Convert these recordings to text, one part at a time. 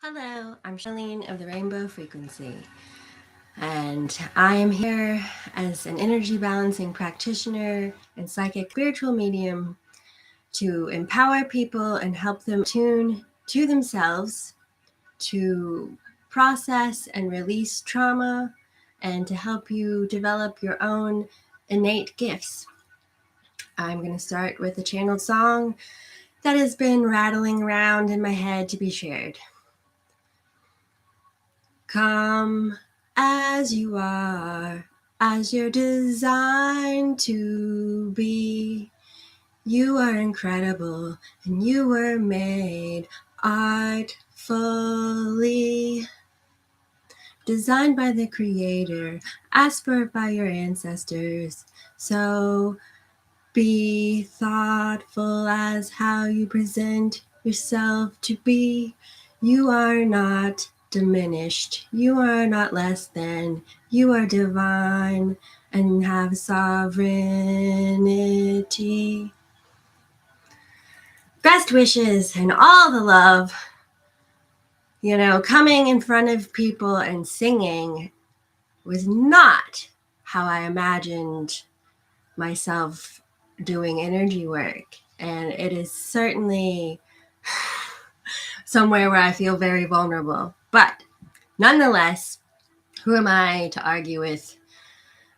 Hello, I'm Charlene of the Rainbow Frequency, and I am here as an energy balancing practitioner and psychic spiritual medium to empower people and help them tune to themselves, to process and release trauma, and to help you develop your own innate gifts. I'm going to start with a channeled song that has been rattling around in my head to be shared. Come as you are, as you're designed to be. You are incredible and you were made artfully. Designed by the Creator, aspired by your ancestors. So be thoughtful as how you present yourself to be. You are not diminished. You are not less than. You are divine and have sovereignty. Best wishes and all the love. Coming in front of people and singing was not how I imagined myself doing energy work. And it is certainly somewhere where I feel very vulnerable. But nonetheless, who am I to argue with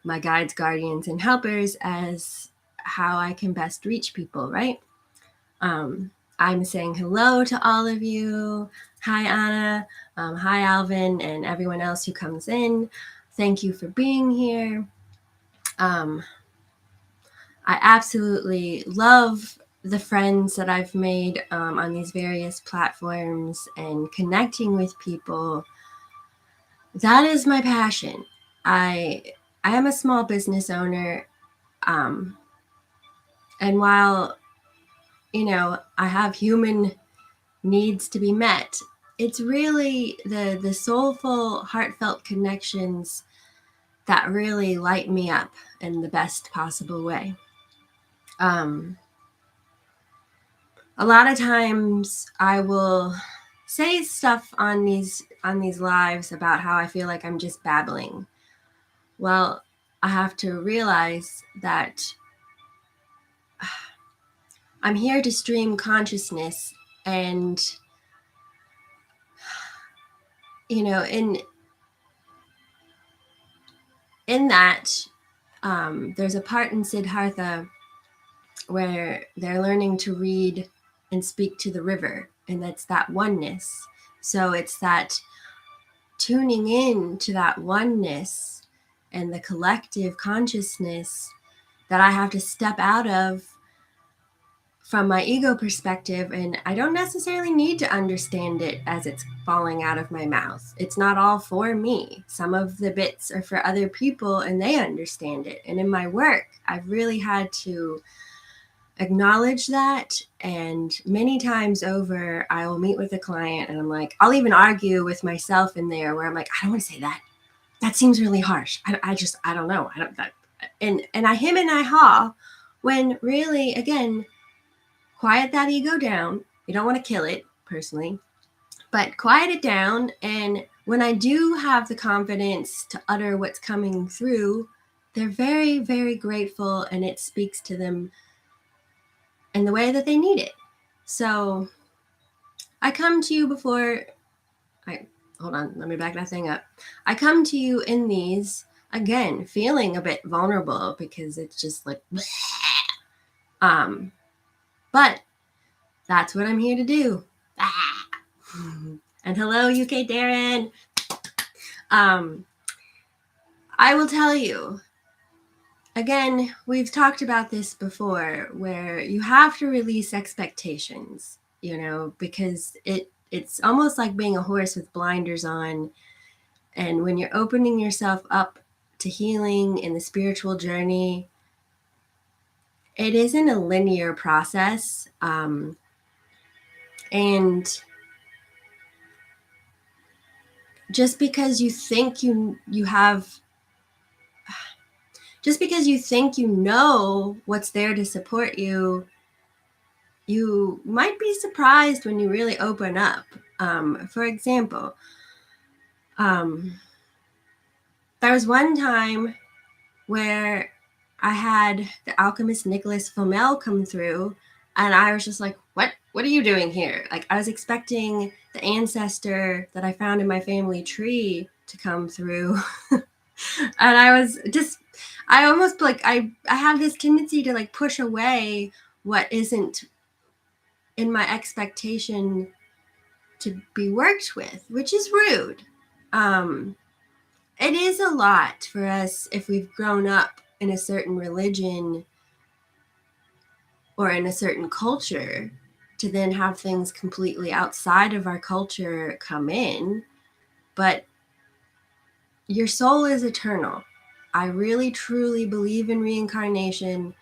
my guides, guardians, and helpers as how I can best reach people, right? I'm saying hello to all of you. Hi, Anna. Hi, Alvin, and everyone else who comes in. Thank you for being here. I absolutely love the friends that I've made on these various platforms and connecting with people. That is my passion. I am a small business owner, and while I have human needs to be met, it's really the soulful, heartfelt connections that really light me up in the best possible way. A lot of times I will say stuff on these lives about how I feel like I'm just babbling. Well, I have to realize that I'm here to stream consciousness, and in that there's a part in Siddhartha where they're learning to read and speak to the river, and that's that oneness. So it's that tuning in to that oneness and the collective consciousness that I have to step out of from my ego perspective. And I don't necessarily need to understand it as it's falling out of my mouth. It's not all for me. Some of the bits are for other people and they understand it. And in my work, I've really had to acknowledge that. And many times over, I will meet with a client and I'm like, I'll even argue with myself in there where I'm like, I don't want to say that. That seems really harsh. I don't know. And I hem and I haw, when really, again, quiet that ego down. You don't want to kill it personally, but quiet it down. And when I do have the confidence to utter what's coming through, they're very, very grateful, and it speaks to them in the way that they need it. So I come to you hold on, let me back that thing up. I come to you in these, again, feeling a bit vulnerable because it's just like, but that's what I'm here to do. And hello, UK Darren. I will tell you, again, we've talked about this before, where you have to release expectations, because it's almost like being a horse with blinders on. And when you're opening yourself up to healing in the spiritual journey, it isn't a linear process. And just because you think you know what's there to support you, you might be surprised when you really open up. For example, there was one time where I had the alchemist Nicholas Flamel come through, and I was just like, what are you doing here? Like, I was expecting the ancestor that I found in my family tree to come through. And I almost like, I have this tendency to like push away what isn't in my expectation to be worked with, which is rude. It is a lot for us if we've grown up in a certain religion or in a certain culture to then have things completely outside of our culture come in. But your soul is eternal. I really truly believe in reincarnation.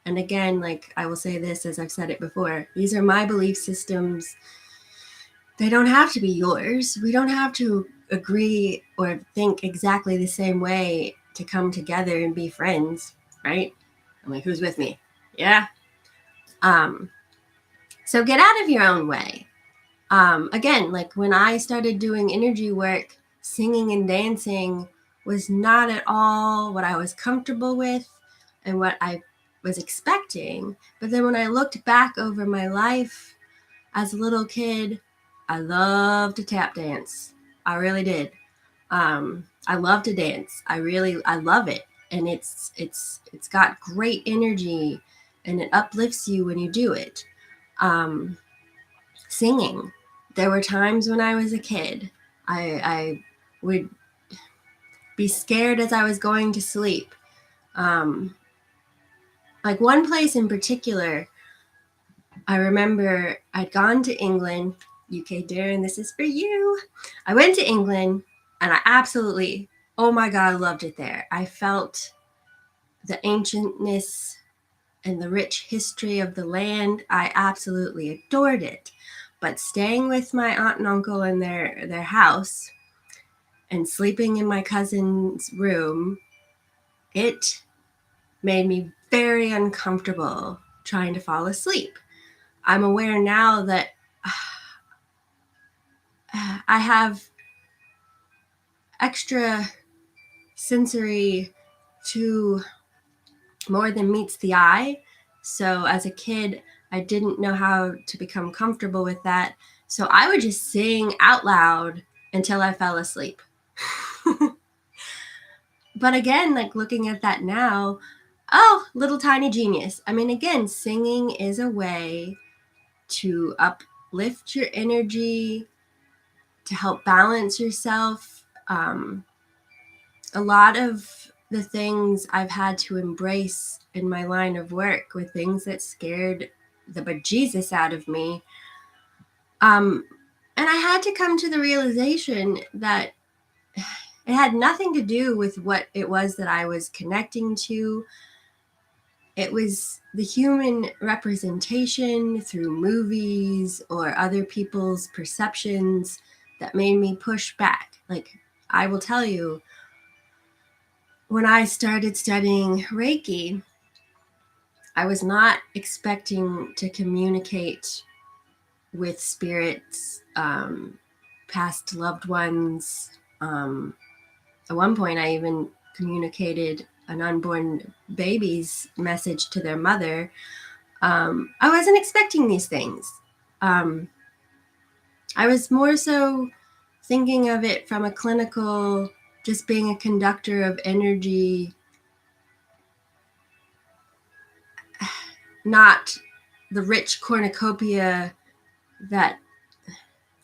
And again, like I will say this as I've said it before, these are my belief systems. They don't have to be yours. We don't have to agree or think exactly the same way to come together and be friends, right? I'm like, who's with me? Yeah. So get out of your own way. Again, like when I started doing energy work, singing and dancing was not at all what I was comfortable with and what I was expecting. But then when I looked back over my life as a little kid, I loved to tap dance. I really did. I love to dance. I love it. And it's got great energy and it uplifts you when you do it. Singing. There were times when I was a kid, I would be scared as I was going to sleep. Like one place in particular, I remember I'd gone to England. UK Darren, this is for you. I went to England and I absolutely, oh my God, loved it there. I felt the ancientness and the rich history of the land. I absolutely adored it. But staying with my aunt and uncle in their house and sleeping in my cousin's room, it made me very uncomfortable trying to fall asleep. I'm aware now that I have extra sensory to more than meets the eye. So as a kid, I didn't know how to become comfortable with that. So I would just sing out loud until I fell asleep. But again, like looking at that now, oh, little tiny genius. I mean, again, singing is a way to uplift your energy, to help balance yourself. A lot of the things I've had to embrace in my line of work were things that scared the bejesus out of me. And I had to come to the realization that it had nothing to do with what it was that I was connecting to. It was the human representation through movies or other people's perceptions that made me push back. Like, I will tell you, when I started studying Reiki, I was not expecting to communicate with spirits, past loved ones. At one point, I even communicated an unborn baby's message to their mother. I wasn't expecting these things. I was more so thinking of it from a clinical, just being a conductor of energy, not the rich cornucopia that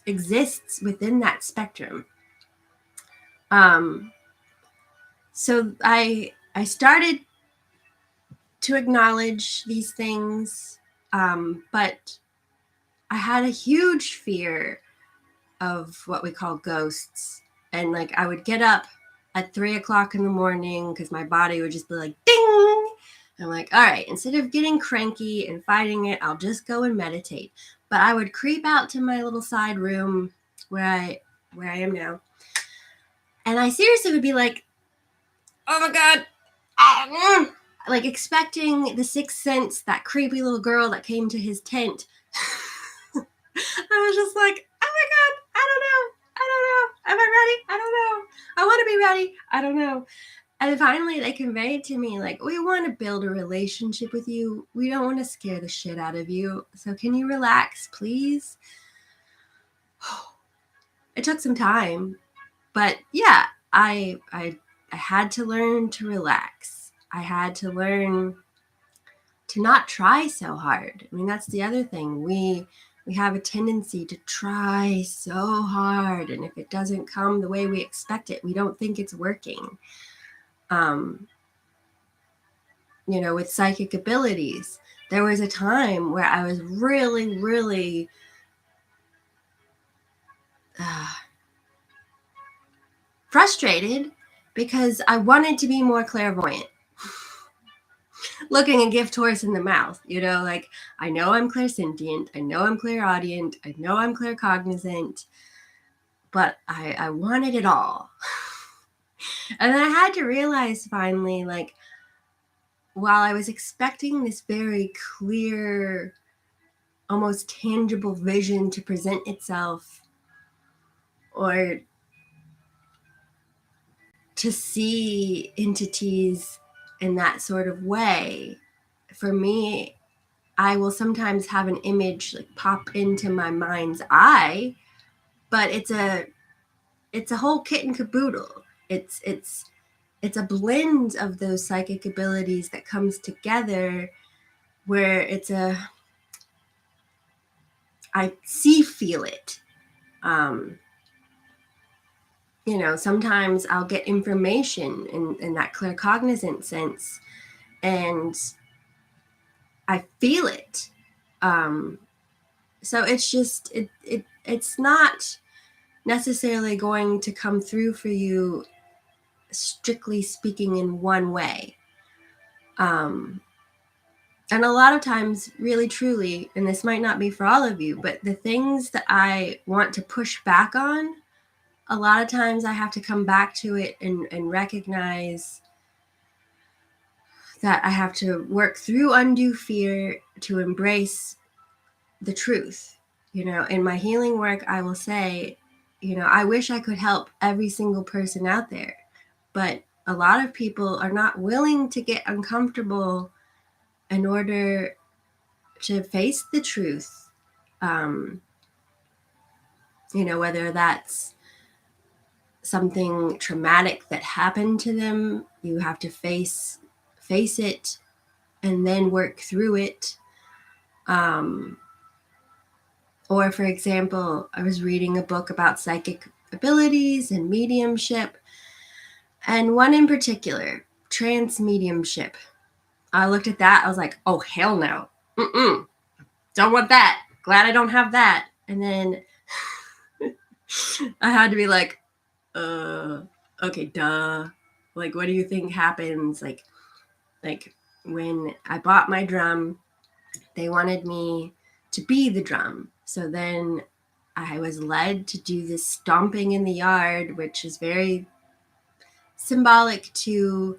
exists within that spectrum. So I started to acknowledge these things, but I had a huge fear of what we call ghosts. And like I would get up at 3:00 in the morning because my body would just be like, ding. I'm like, all right, instead of getting cranky and fighting it, I'll just go and meditate. But I would creep out to my little side room where I am now. And I seriously would be like, oh my God, like expecting the Sixth Sense, that creepy little girl that came to his tent. I was just like, oh my God, Daddy? I don't know. And finally they conveyed to me, like, we want to build a relationship with you. We don't want to scare the shit out of you. So can you relax, please? It took some time, but yeah, I had to learn to relax. I had to learn to not try so hard. I mean, that's the other thing. We have a tendency to try so hard, and if it doesn't come the way we expect it, we don't think it's working. With psychic abilities, there was a time where I was really, really frustrated because I wanted to be more clairvoyant. Looking a gift horse in the mouth, like, I know I'm clairsentient, I know I'm clairaudient, I know I'm claircognizant, but I wanted it all. And then I had to realize finally, like, while I was expecting this very clear, almost tangible vision to present itself, or to see entities in that sort of way, for me, I will sometimes have an image like pop into my mind's eye, but it's a whole kit and caboodle. It's a blend of those psychic abilities that comes together, where I feel it. Sometimes I'll get information in that claircognizant sense, and I feel it. So it's just it's not necessarily going to come through for you, strictly speaking, in one way. And a lot of times, really truly, and this might not be for all of you, but the things that I want to push back on, a lot of times I have to come back to it and recognize that I have to work through undue fear to embrace the truth. In my healing work, I will say, I wish I could help every single person out there, but a lot of people are not willing to get uncomfortable in order to face the truth. Whether that's something traumatic that happened to them, you have to face it and then work through it. Or, for example, I was reading a book about psychic abilities and mediumship, and one in particular, trance mediumship. I looked at that, I was like, oh, hell no. Don't want that. Glad I don't have that. And then I had to be like, okay, duh. Like, what do you think happens? Like when I bought my drum, they wanted me to be the drum. So then I was led to do this stomping in the yard, which is very symbolic to,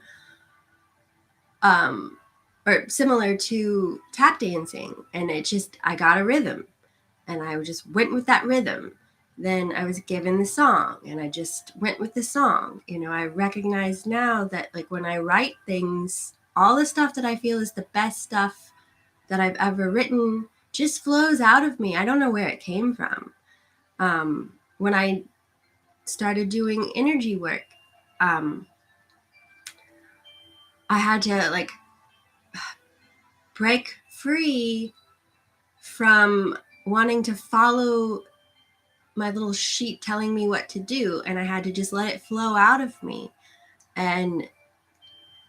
or similar to tap dancing. And I got a rhythm, and I just went with that rhythm. Then I was given the song, and I just went with the song. I recognize now that, like, when I write things, all the stuff that I feel is the best stuff that I've ever written just flows out of me. I don't know where it came from. When I started doing energy work, I had to, like, break free from wanting to follow my little sheet telling me what to do, and I had to just let it flow out of me. And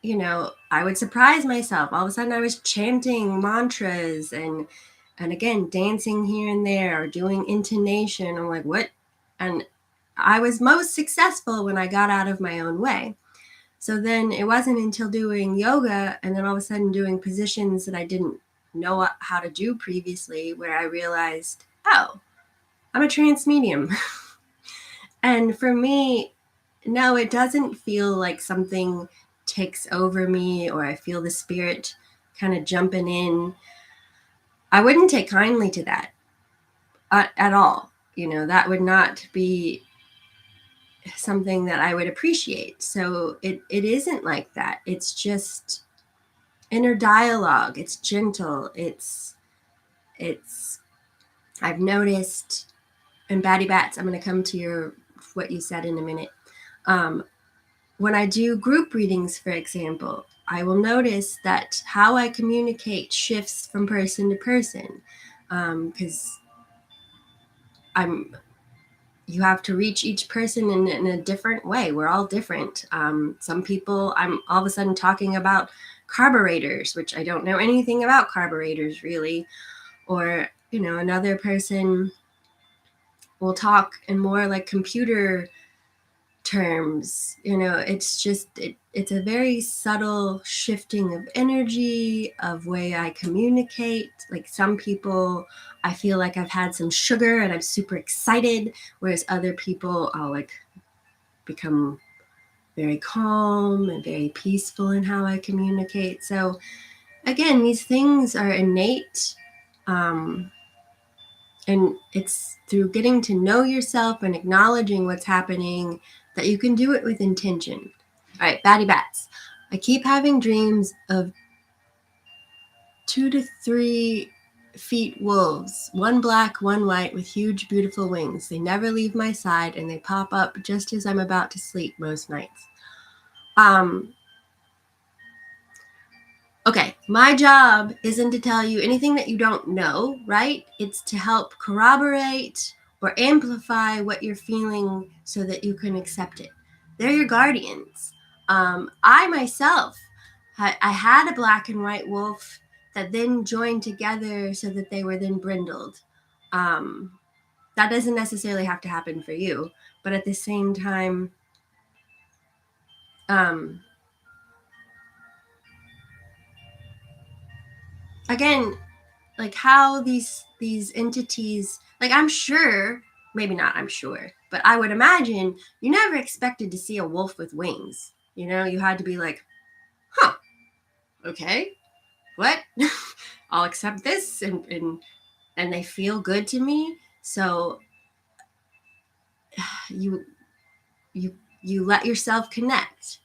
I would surprise myself. All of a sudden I was chanting mantras and again dancing here and there, or doing intonation. I'm like, what? And I was most successful when I got out of my own way. So then it wasn't until doing yoga, and then all of a sudden doing positions that I didn't know how to do previously, where I realized, oh, I'm a trance medium. And for me, no, it doesn't feel like something takes over me, or I feel the spirit kind of jumping in. I wouldn't take kindly to that at all. That would not be something that I would appreciate. So it isn't like that. It's just inner dialogue. It's gentle. It's I've noticed, and Batty Bats, I'm going to come to what you said in a minute. When I do group readings, for example, I will notice that how I communicate shifts from person to person, because you have to reach each person in a different way. We're all different. Some people, I'm all of a sudden talking about carburetors, which I don't know anything about carburetors really, or another person will talk in more like computer terms. It's just it's a very subtle shifting of energy, of way I communicate. Like some people, I feel like I've had some sugar and I'm super excited, whereas other people, I'll like become very calm and very peaceful in how I communicate. So again, these things are innate. And it's through getting to know yourself and acknowledging what's happening that you can do it with intention. All right, Batty Bats. I keep having dreams of 2 to 3 feet wolves, one black, one white, with huge, beautiful wings. They never leave my side, and they pop up just as I'm about to sleep most nights. Okay, my job isn't to tell you anything that you don't know, right? It's to help corroborate or amplify what you're feeling so that you can accept it. They're your guardians. I myself, I had a black and white wolf that then joined together so that they were then brindled. That doesn't necessarily have to happen for you, but at the same time, again, like how these entities, like I'm sure, maybe not, I'm sure, but I would imagine you never expected to see a wolf with wings. You had to be like, huh, okay, what? I'll accept this, and they feel good to me. So you you let yourself connect.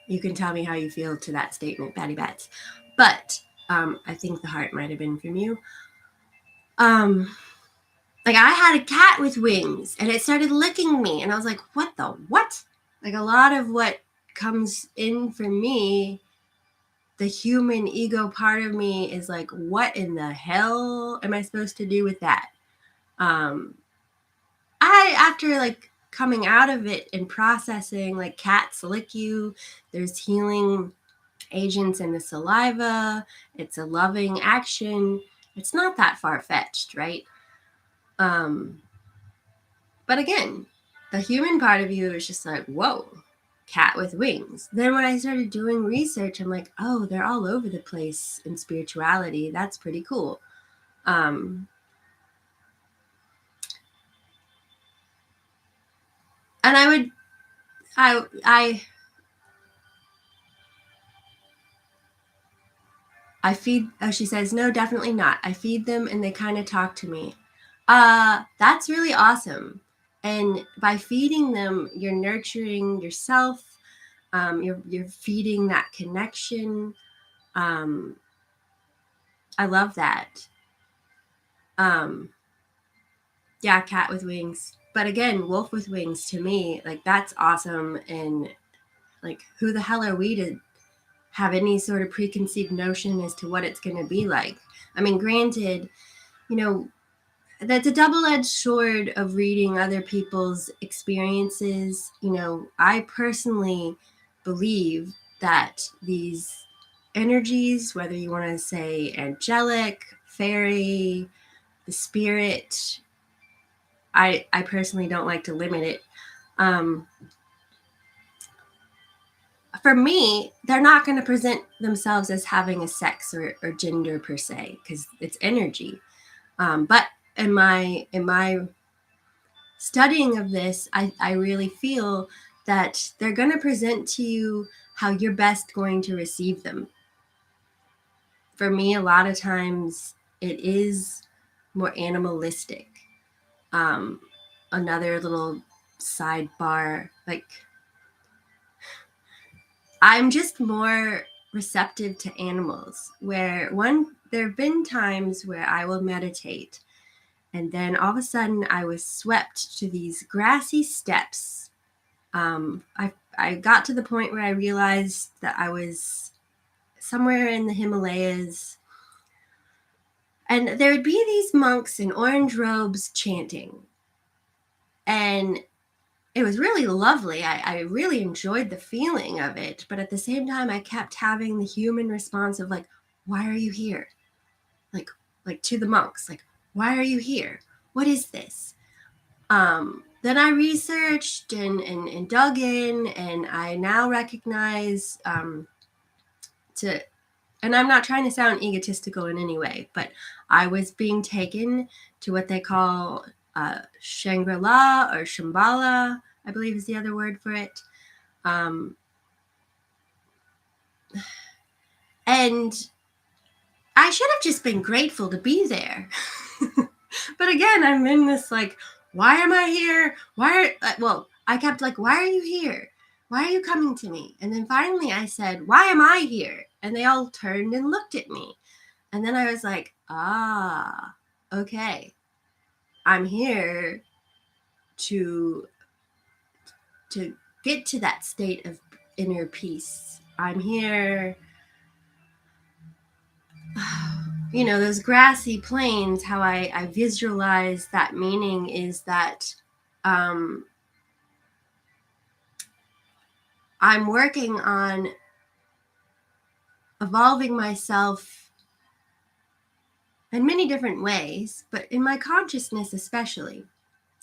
You can tell me how you feel to that statement, Batty Bats, but I think the heart might have been from you. Like I had a cat with wings and it started licking me and I was like, what the what? Like a lot of what comes in for me, the human ego part of me is like, what in the hell am I supposed to do with that? After like coming out of it and processing, like cats lick you, there's healing agents in the saliva, it's a loving action. It's not that far-fetched, right? But again, the human part of you is just like, whoa, cat with wings. Then when I started doing research, I'm like, oh, they're all over the place in spirituality. That's pretty cool. And I feed, oh, she says, no, definitely not. I feed them and they kind of talk to me. That's really awesome. And by feeding them, you're nurturing yourself. You're feeding that connection. I love that. Yeah, cat with wings. But again, wolf with wings to me, like that's awesome. And like, who the hell are we to have any sort of preconceived notion as to what it's going to be like? I mean, granted, that's a double-edged sword of reading other people's experiences. I personally believe that these energies, whether you want to say angelic, fairy, the spirit, I personally don't like to limit it. For me, they're not going to present themselves as having a sex or gender per se, because it's energy. But in my studying of this, I really feel that they're going to present to you how you're best going to receive them. For me, a lot of times it is more animalistic. another little sidebar, like I'm just more receptive to animals, where there have been times where I will meditate and then all of a sudden I was swept to these grassy steppes. I got to the point where I realized that I was somewhere in the Himalayas, and there would be these monks in orange robes chanting. And it was really lovely. I really enjoyed the feeling of it. But at the same time, I kept having the human response of like, why are you here? Like to the monks, like, why are you here? What is this? Then I researched and dug in, and I now recognize and I'm not trying to sound egotistical in any way, but I was being taken to what they call Shangri-La or Shambhala, I believe is the other word for it. And I should have just been grateful to be there. But again, I'm in this like, why am I here? I kept like, why are you here? Why are you coming to me? And then finally I said, why am I here? And they all turned and looked at me. And then I was like, okay. I'm here to get to that state of inner peace. I'm here, those grassy plains, how I visualize that meaning is that I'm working on evolving myself in many different ways, but in my consciousness especially,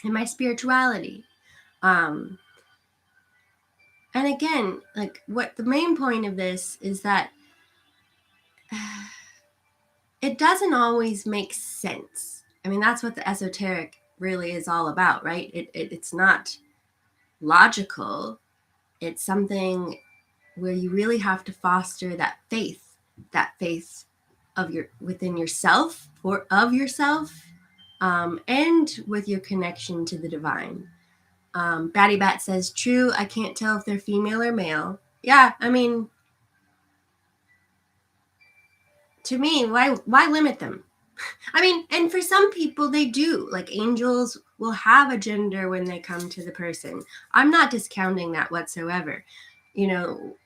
in my spirituality. And again, like what the main point of this is that it doesn't always make sense. I mean, that's what the esoteric really is all about, right? It's not logical. It's something where you really have to foster that faith of within yourself or of yourself, and with your connection to the divine. Batty Bat says, true, I can't tell if they're female or male. Yeah, I mean, to me, why limit them? I mean, and for some people they do. Like angels will have a gender when they come to the person. I'm not discounting that whatsoever.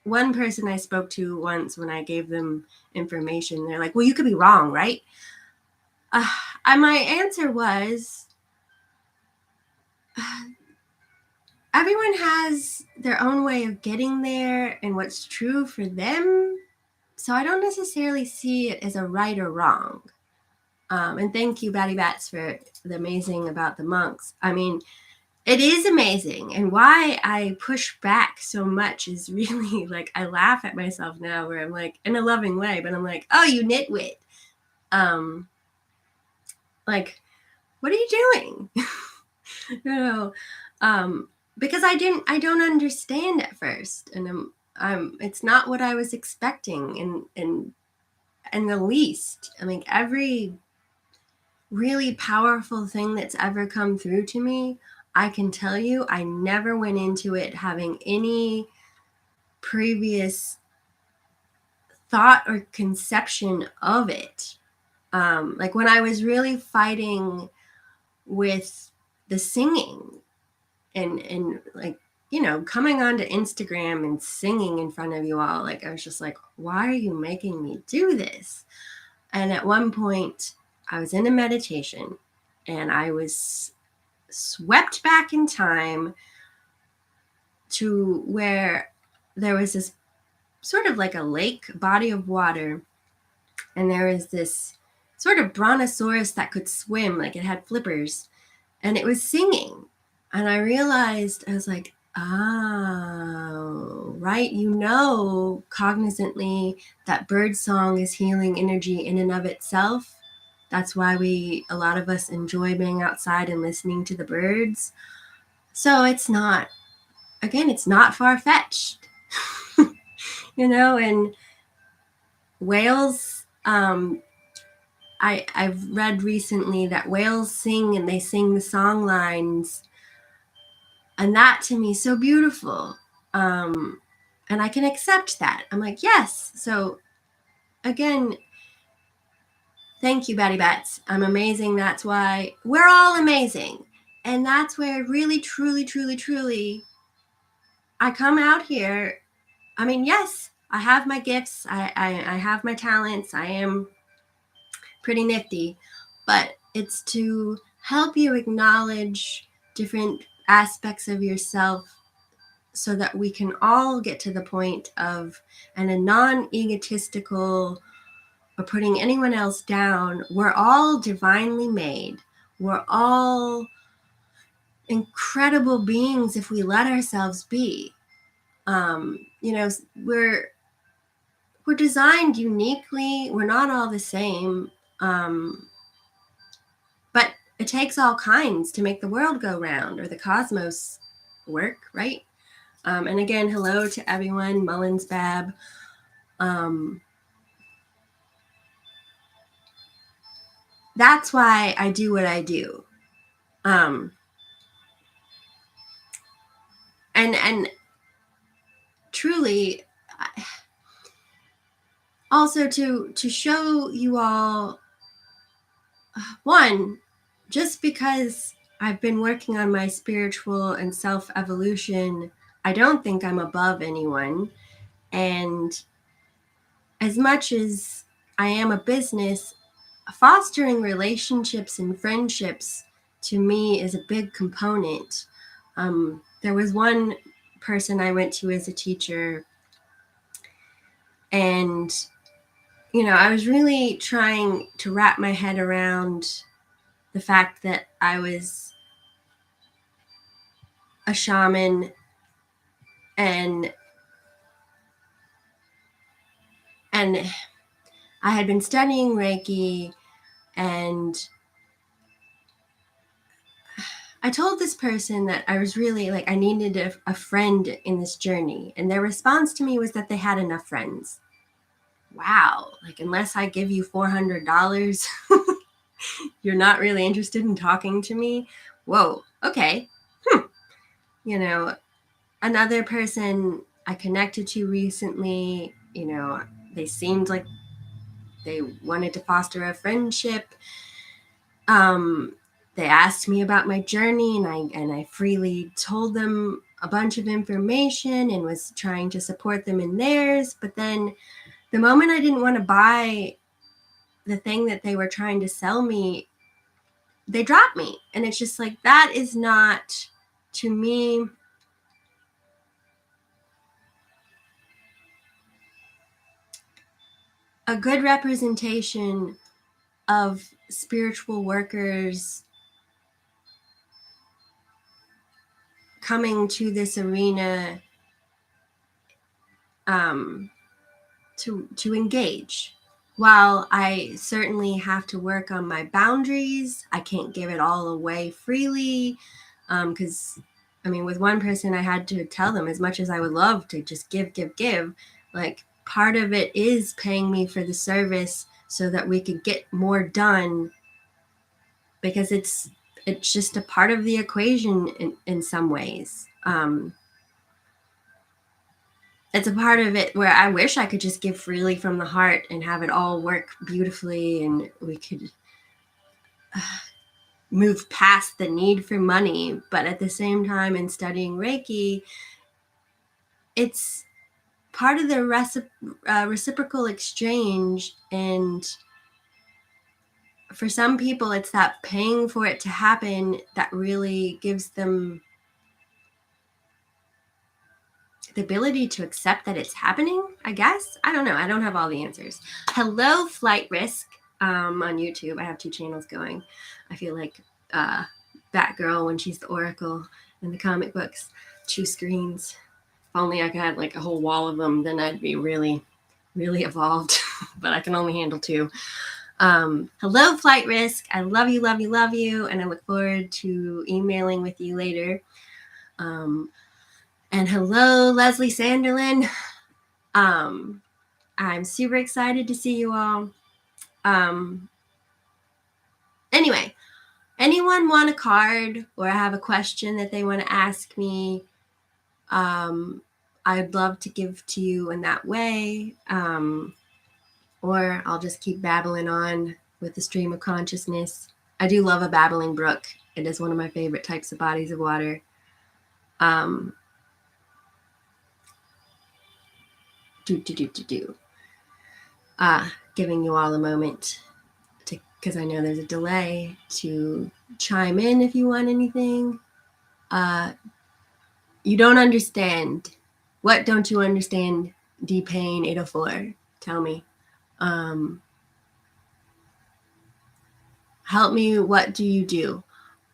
One person I spoke to once when I gave them information, they're like, well, you could be wrong, right? My answer was, everyone has their own way of getting there and what's true for them. So I don't necessarily see it as a right or wrong. And thank you, Batty Bats, for the amazing about the monks. I mean, it is amazing. And why I push back so much is really like, I laugh at myself now where I'm like, in a loving way, but I'm like, oh, you nitwit. Like, what are you doing? Because I don't understand at first. And it's not what I was expecting in the least. I mean, every really powerful thing that's ever come through to me, I can tell you, I never went into it having any previous thought or conception of it. Like when I was really fighting with the singing and like, coming onto Instagram and singing in front of you all, like I was just like, why are you making me do this? And at one point I was in a meditation and I was swept back in time to where there was this sort of like a lake body of water, and there was this sort of brontosaurus that could swim, like it had flippers, and it was singing. And I realized, I was like, oh, right, cognizantly that bird song is healing energy in and of itself. That's why a lot of us enjoy being outside and listening to the birds. So it's not far-fetched. And whales, I've read recently that whales sing, and they sing the song lines And that to me is so beautiful. And I can accept that. I'm like, yes. So again, thank you, Betty Bets. I'm amazing. That's why we're all amazing. And that's where really, truly, truly, truly, I come out here. I mean, yes, I have my gifts. I have my talents. I am pretty nifty. But it's to help you acknowledge different aspects of yourself so that we can all get to the point of, and a non-egotistical or putting anyone else down, we're all divinely made. We're all incredible beings if we let ourselves be. You know, we're designed uniquely. We're not all the same. But it takes all kinds to make the world go round or the cosmos work, right? And again, hello to everyone, Mullins Bab. That's why I do what I do. And truly, also to show you all, one, just because I've been working on my spiritual and self-evolution, I don't think I'm above anyone. And as much as I am a business, fostering relationships and friendships to me is a big component. There was one person I went to as a teacher, and I was really trying to wrap my head around the fact that I was a shaman and I had been studying Reiki, and I told this person that I was really like, I needed a friend in this journey. And their response to me was that they had enough friends. Wow. Like, unless I give you $400, you're not really interested in talking to me. Whoa. Okay. Another person I connected to recently, they seemed like they wanted to foster a friendship. They asked me about my journey, and I freely told them a bunch of information and was trying to support them in theirs. But then the moment I didn't want to buy the thing that they were trying to sell me, they dropped me. And it's just like, that is not, to me, a good representation of spiritual workers coming to this arena to engage. While I certainly have to work on my boundaries, I can't give it all away freely, because with one person I had to tell them, as much as I would love to just give, like, part of it is paying me for the service so that we could get more done, because it's just a part of the equation in some ways. It's a part of it where I wish I could just give freely from the heart and have it all work beautifully, and we could move past the need for money. But at the same time, in studying Reiki, it's part of the reciprocal exchange. And for some people, it's that paying for it to happen that really gives them the ability to accept that it's happening, I guess. I don't know. I don't have all the answers. Hello, Flight Risk, on YouTube. I have 2 channels going. I feel like Batgirl when she's the Oracle in the comic books. 2 screens. If only I had like a whole wall of them, then I'd be really, really evolved. But I can only handle 2. Hello, Flight Risk. I love you, love you, love you. And I look forward to emailing with you later. And hello, Leslie Sanderlin. I'm super excited to see you all. Anyway, anyone want a card or have a question that they want to ask me, I'd love to give to you in that way. Or I'll just keep babbling on with the stream of consciousness. I do love a babbling brook. It is one of my favorite types of bodies of water. Giving you all a moment to, because I know there's a delay, to chime in if you want anything. You don't understand. What don't you understand? D-Pain 804. Tell me. Help me. What do you do?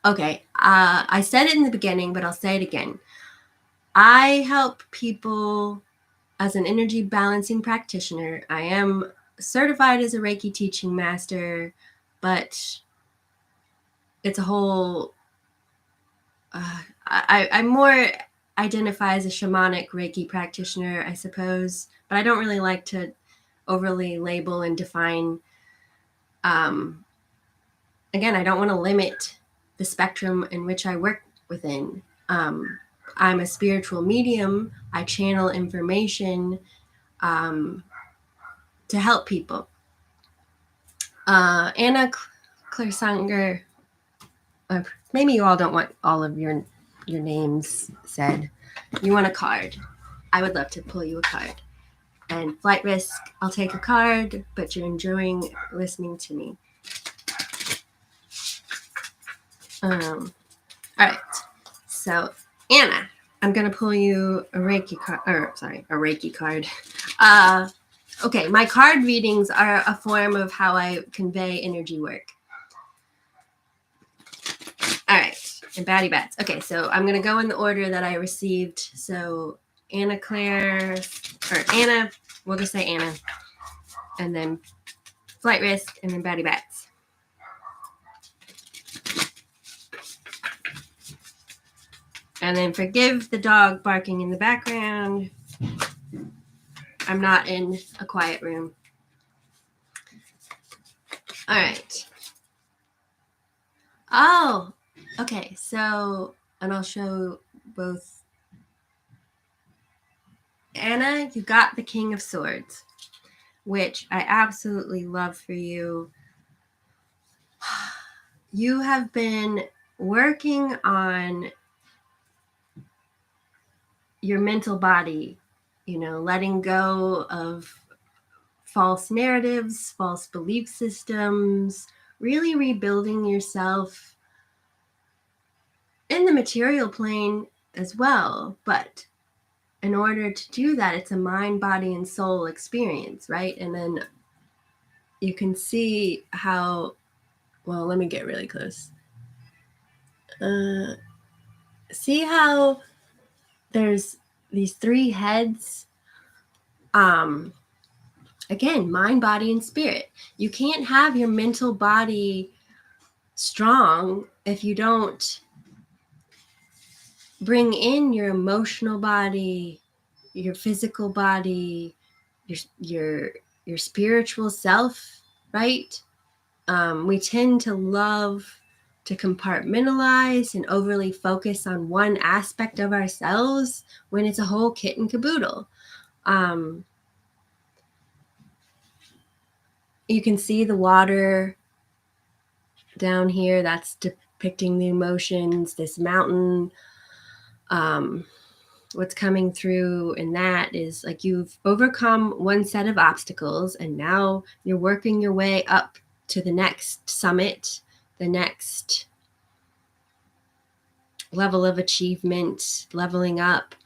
Okay. I said it in the beginning, but I'll say it again. I help people as an energy balancing practitioner. I am certified as a Reiki teaching master, but it's a whole, I more identify as a shamanic Reiki practitioner, I suppose, but I don't really like to overly label and define. Again, I don't want to limit the spectrum in which I work within. I'm a spiritual medium. I channel information to help people. Anna Claresanger, maybe you all don't want all of your names said. You want a card. I would love to pull you a card. And Flight Risk, I'll take a card, but you're enjoying listening to me. All right. So, Anna, I'm going to pull you a Reiki card, a Reiki card. Okay, my card readings are a form of how I convey energy work. All right, and Batty Bats. Okay, so I'm going to go in the order that I received. So Anna Claire, or Anna, we'll just say Anna, and then Flight Risk, and then Batty Bats. And then forgive the dog barking in the background. I'm not in a quiet room. All right. Oh, okay. So, and I'll show both. Anna, you got the King of Swords, which I absolutely love for you. You have been working on your mental body, letting go of false narratives, false belief systems, really rebuilding yourself in the material plane as well. But in order to do that, it's a mind, body, and soul experience, right? And then you can see how, well, let me get really close. See how there's these three heads? Again, mind, body, and spirit. You can't have your mental body strong if you don't bring in your emotional body, your physical body, your spiritual self, right? We tend to love to compartmentalize and overly focus on one aspect of ourselves when it's a whole kit and caboodle. You can see the water down here. That's depicting the emotions, this mountain. What's coming through in that is like you've overcome one set of obstacles and now you're working your way up to the next summit, the next level of achievement, leveling up.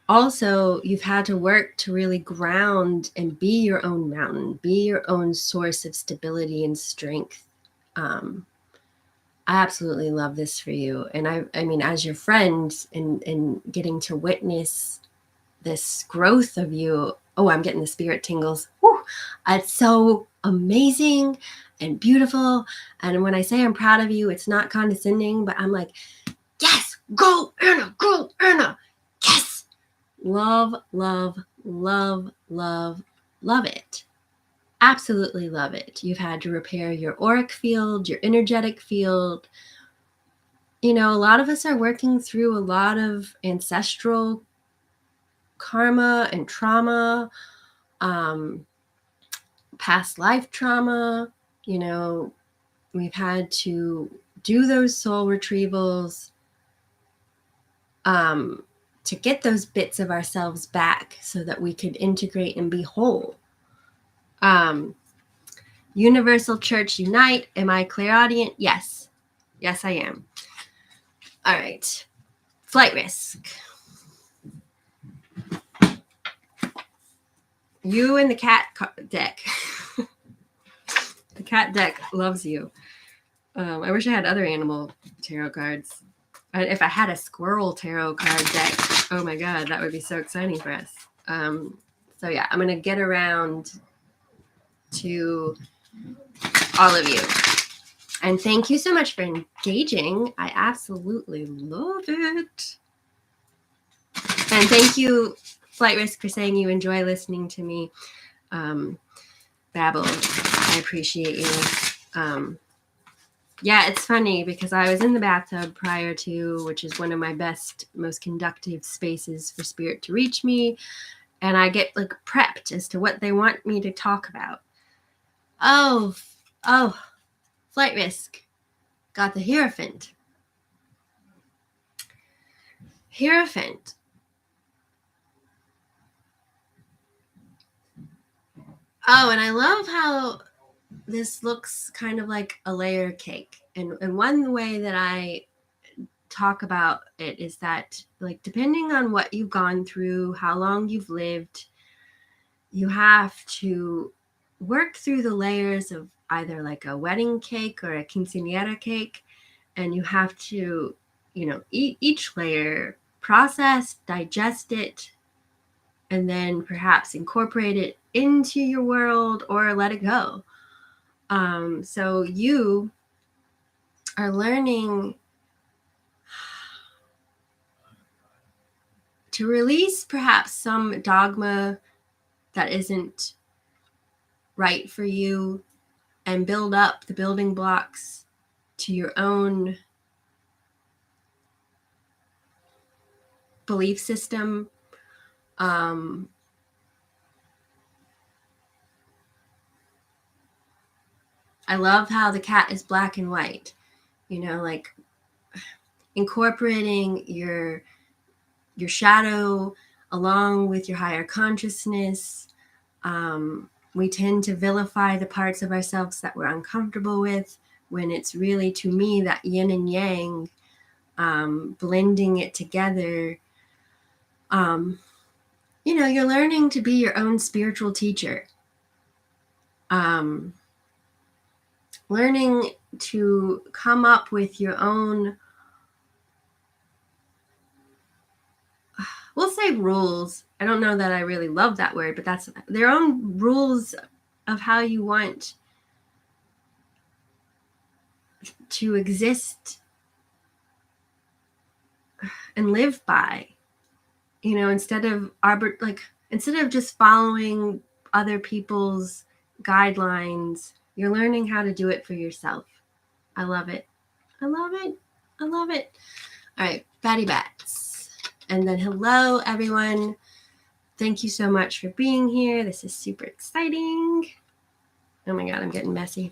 Also, you've had to work to really ground and be your own mountain, be your own source of stability and strength. I absolutely love this for you. And I mean, as your friend and getting to witness this growth of you, oh, I'm getting the spirit tingles. Woo! It's so amazing and beautiful. And when I say I'm proud of you, it's not condescending, but I'm like, yes, go, Anna, go, Anna. Yes. Love, love, love, love, love it. absolutely love it. You've had to repair your auric field, your energetic field. You know, a lot of us are working through a lot of ancestral karma and trauma, past life trauma. You know, we've had to do those soul retrievals to get those bits of ourselves back so that we could integrate and be whole. Universal Church Unite. Am I clairaudient? Yes. Yes, I am. All right. Flight risk. You and the cat deck. The cat deck loves you. I wish I had other animal tarot cards. If I had a squirrel tarot card deck, oh my God, that would be so exciting for us. So yeah, I'm going to get around to all of you. And thank you so much for engaging. I absolutely love it. And thank you, Flight Risk, for saying you enjoy listening to me babble. I appreciate you. Yeah, it's funny because I was in the bathtub prior to, which is one of my best, most conductive spaces for spirit to reach me. And I get like prepped as to what they want me to talk about. Oh, Flight Risk. Got the Hierophant. Hierophant. Oh, and I love how this looks kind of like a layer cake. And one way that I talk about it is that, like, depending on what you've gone through, how long you've lived, you have to work through the layers of either like a wedding cake or a quinceañera cake. And you have to, you know, eat each layer, process, digest it, and then perhaps incorporate it into your world or let it go. So you are learning to release perhaps some dogma that isn't right for you and build up the building blocks to your own belief system. I love how the cat is black and white, you know, like incorporating your shadow along with your higher consciousness. We tend to vilify the parts of ourselves that we're uncomfortable with, when it's really, to me, that yin and yang, blending it together. You know, you're learning to be your own spiritual teacher. Learning to come up with your own, we'll say rules. I don't know that I really love that word, but that's their own rules of how you want to exist and live by. You know, instead of just following other people's guidelines, you're learning how to do it for yourself. I love it. I love it. I love it. All right, Fatty Bats. And then hello, everyone. Thank you so much for being here. This is super exciting. Oh my God, I'm getting messy.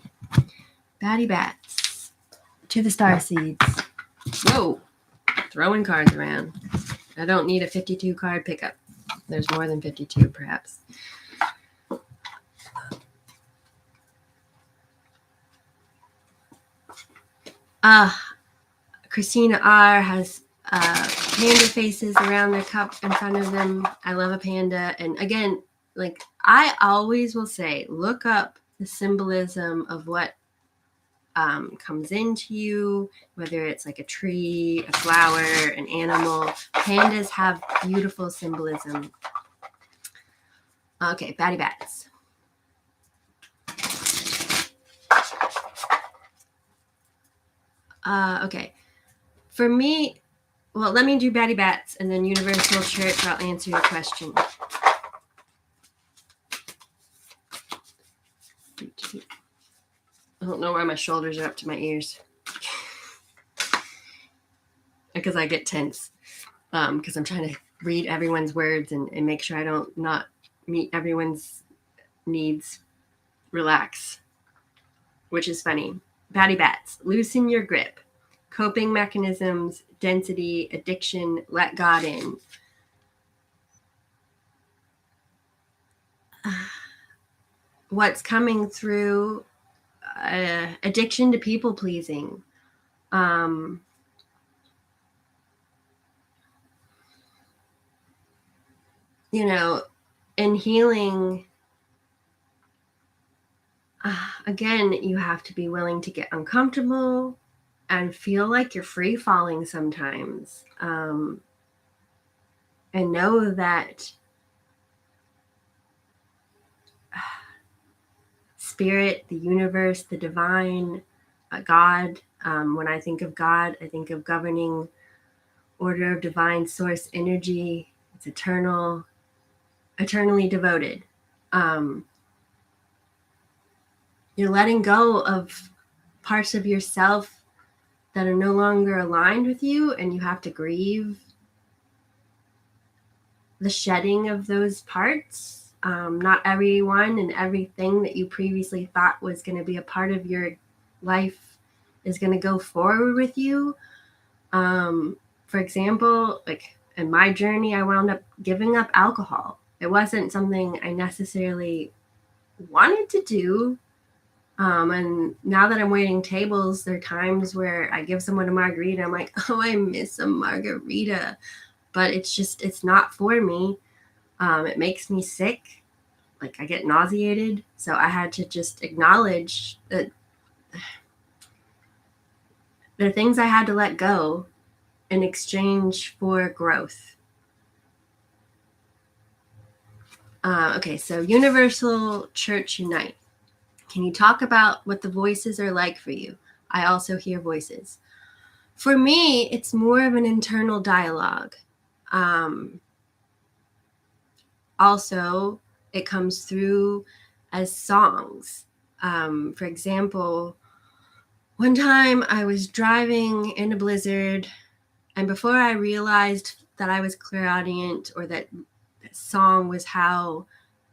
Batty Bats to the star seeds. Whoa, throwing cards around. I don't need a 52 card pickup. There's more than 52, perhaps. Christina R. has panda faces around their cup in front of them. I love a panda. And again, like I always will say, look up the symbolism of what comes into you, whether it's like a tree, a flower, an animal. Pandas have beautiful symbolism. Okay, Batty Bats. Okay. For me, well, let me do Batty Bats and then Universal Church. I'll answer your question. don't know why my shoulders are up to my ears. Because I get tense. Because I'm trying to read everyone's words and make sure I don't not meet everyone's needs. Relax. Which is funny. Patty Bats. Loosen your grip. Coping mechanisms, density, addiction, let God in. What's coming through, addiction to people pleasing. In healing, again, you have to be willing to get uncomfortable and feel like you're free falling sometimes. And know that spirit, the universe, the divine, God. When I think of God, I think of governing order of divine source energy. It's eternal, eternally devoted. You're letting go of parts of yourself that are no longer aligned with you, and you have to grieve the shedding of those parts. Not everyone and everything that you previously thought was going to be a part of your life is going to go forward with you. For example, like in my journey, I wound up giving up alcohol. It wasn't something I necessarily wanted to do. And now that I'm waiting tables, there are times where I give someone a margarita. I'm like, oh, I miss a margarita. But it's not for me. It makes me sick. Like, I get nauseated. So I had to just acknowledge that there are things I had to let go in exchange for growth. Okay, so Universal Church Unite. Can you talk about what the voices are like for you? I also hear voices. For me, it's more of an internal dialogue. Also, it comes through as songs. For example, one time I was driving in a blizzard, and before I realized that I was clairaudient or that song was how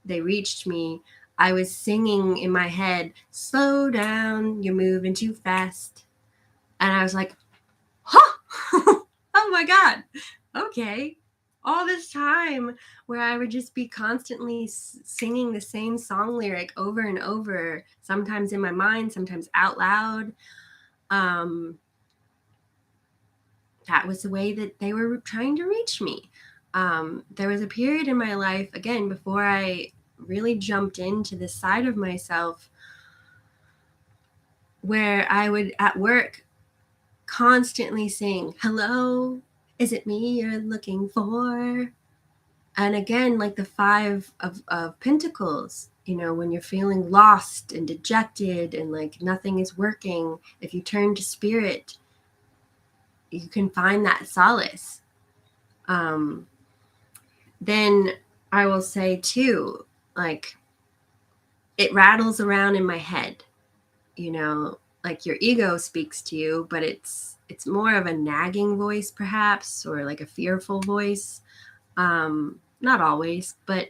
they reached me, I was singing in my head, slow down, you're moving too fast. And I was like, huh? Oh my God. Okay. All this time where I would just be constantly singing the same song lyric over and over, sometimes in my mind, sometimes out loud. That was the way that they were trying to reach me. There was a period in my life, again, before I really jumped into this side of myself, where I would at work constantly sing, hello, is it me you're looking for? And again, like the Five of Pentacles, when you're feeling lost and dejected and like nothing is working, if you turn to spirit, you can find that solace. Then I will say too, like it rattles around in my head, like your ego speaks to you, but it's more of a nagging voice perhaps, or like a fearful voice. Not always, but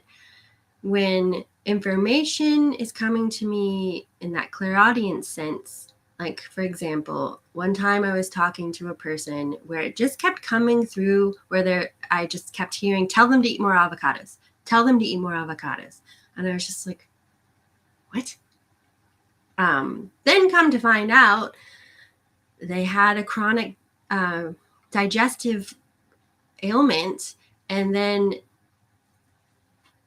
when information is coming to me in that clairaudient sense, like for example, one time I was talking to a person where it just kept coming through where I just kept hearing, tell them to eat more avocados, tell them to eat more avocados. And I was just like, what? Then come to find out they had a chronic digestive ailment, and then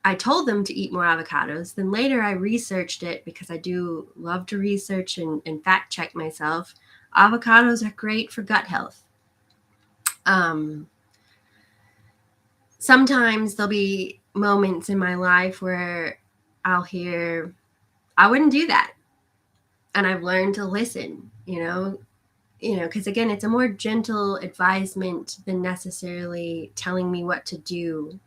I told them to eat more avocados. Then later I researched it because I do love to research and fact check myself. Avocados are great for gut health. Sometimes there'll be moments in my life where I'll hear, I wouldn't do that. And I've learned to listen, because again, it's a more gentle advisement than necessarily telling me what to do.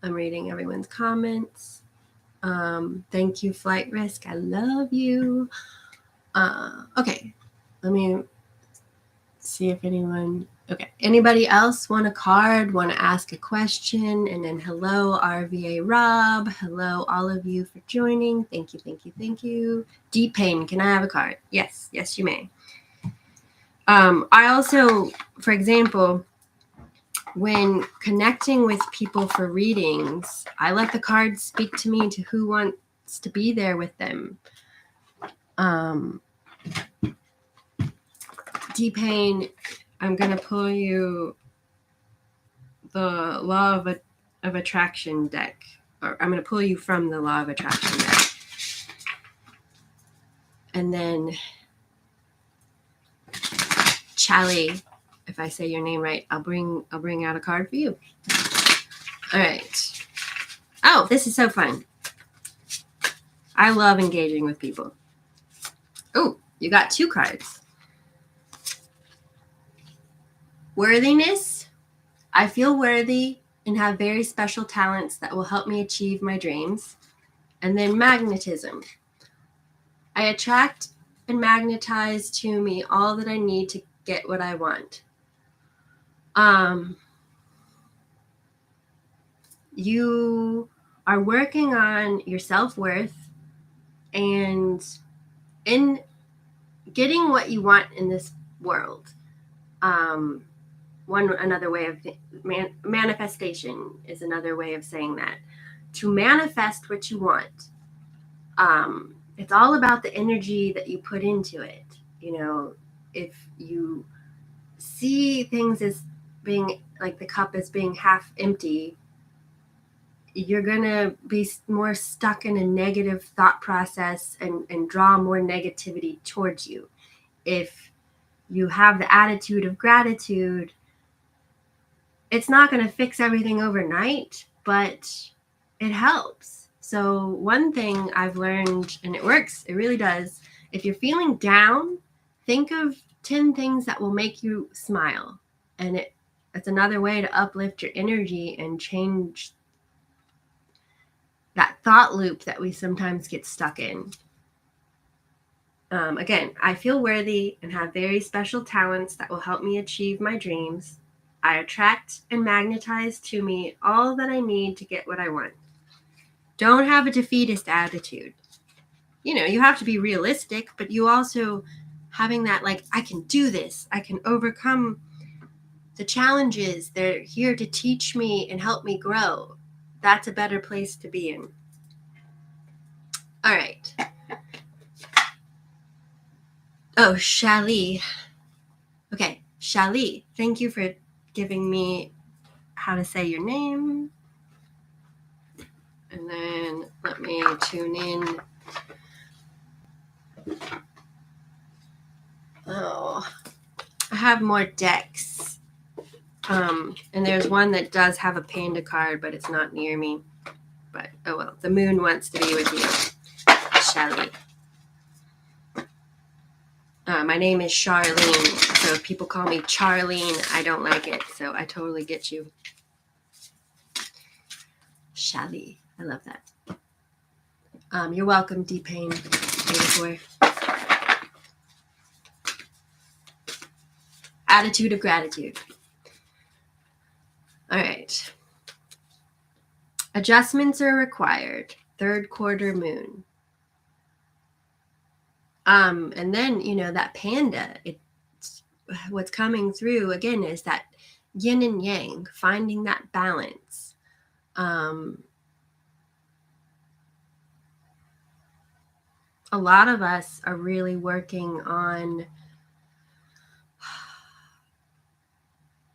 I'm reading everyone's comments. Thank you, Flight Risk. I love you. Okay, let me see if anyone. Okay, anybody else want a card? Want to ask a question? And then hello, RVA Rob. Hello, all of you for joining. Thank you, thank you, thank you. Deep Pain, can I have a card? Yes, yes, you may. I also, for example, when connecting with people for readings, I let the cards speak to me to who wants to be there with them. D-Pain, I'm going to pull you the Law of Attraction deck. Or I'm going to pull you from the Law of Attraction deck. And then Chali, if I say your name right, I'll bring out a card for you. All right. Oh, this is so fun. I love engaging with people. Oh, you got 2 cards. Worthiness. I feel worthy and have very special talents that will help me achieve my dreams. And then magnetism. I attract and magnetize to me all that I need to get what I want. You are working on your self-worth and in getting what you want in this world. Another way of manifestation is another way of saying that. To manifest what you want, it's all about the energy that you put into it. You know, if you see things as being like the cup as being half empty, you're going to be more stuck in a negative thought process and draw more negativity towards you. If you have the attitude of gratitude, it's not going to fix everything overnight, but it helps. So one thing I've learned, and it works, it really does, if you're feeling down, think of 10 things that will make you smile. And it's another way to uplift your energy and change that thought loop that we sometimes get stuck in. Again, I feel worthy and have very special talents that will help me achieve my dreams. I attract and magnetize to me all that I need to get what I want. Don't have a defeatist attitude. You know, you have to be realistic, but you also having that like, I can do this. I can overcome the challenges. They're here to teach me and help me grow. That's a better place to be in. All right. Oh, Shali. Okay, Shali, thank you for giving me how to say your name. And then let me tune in. Oh, I have more decks. And there's one that does have a panda card, but it's not near me. But oh well, the moon wants to be with you, Shali. My name is Charlene, so if people call me Charlene, I don't like it. So I totally get you. Shali, I love that. You're welcome, D-Pain 84. Attitude of gratitude. All right. Adjustments are required. 3rd quarter moon. And then, you know, that panda, what's coming through again is that yin and yang, finding that balance. A lot of us are really working on,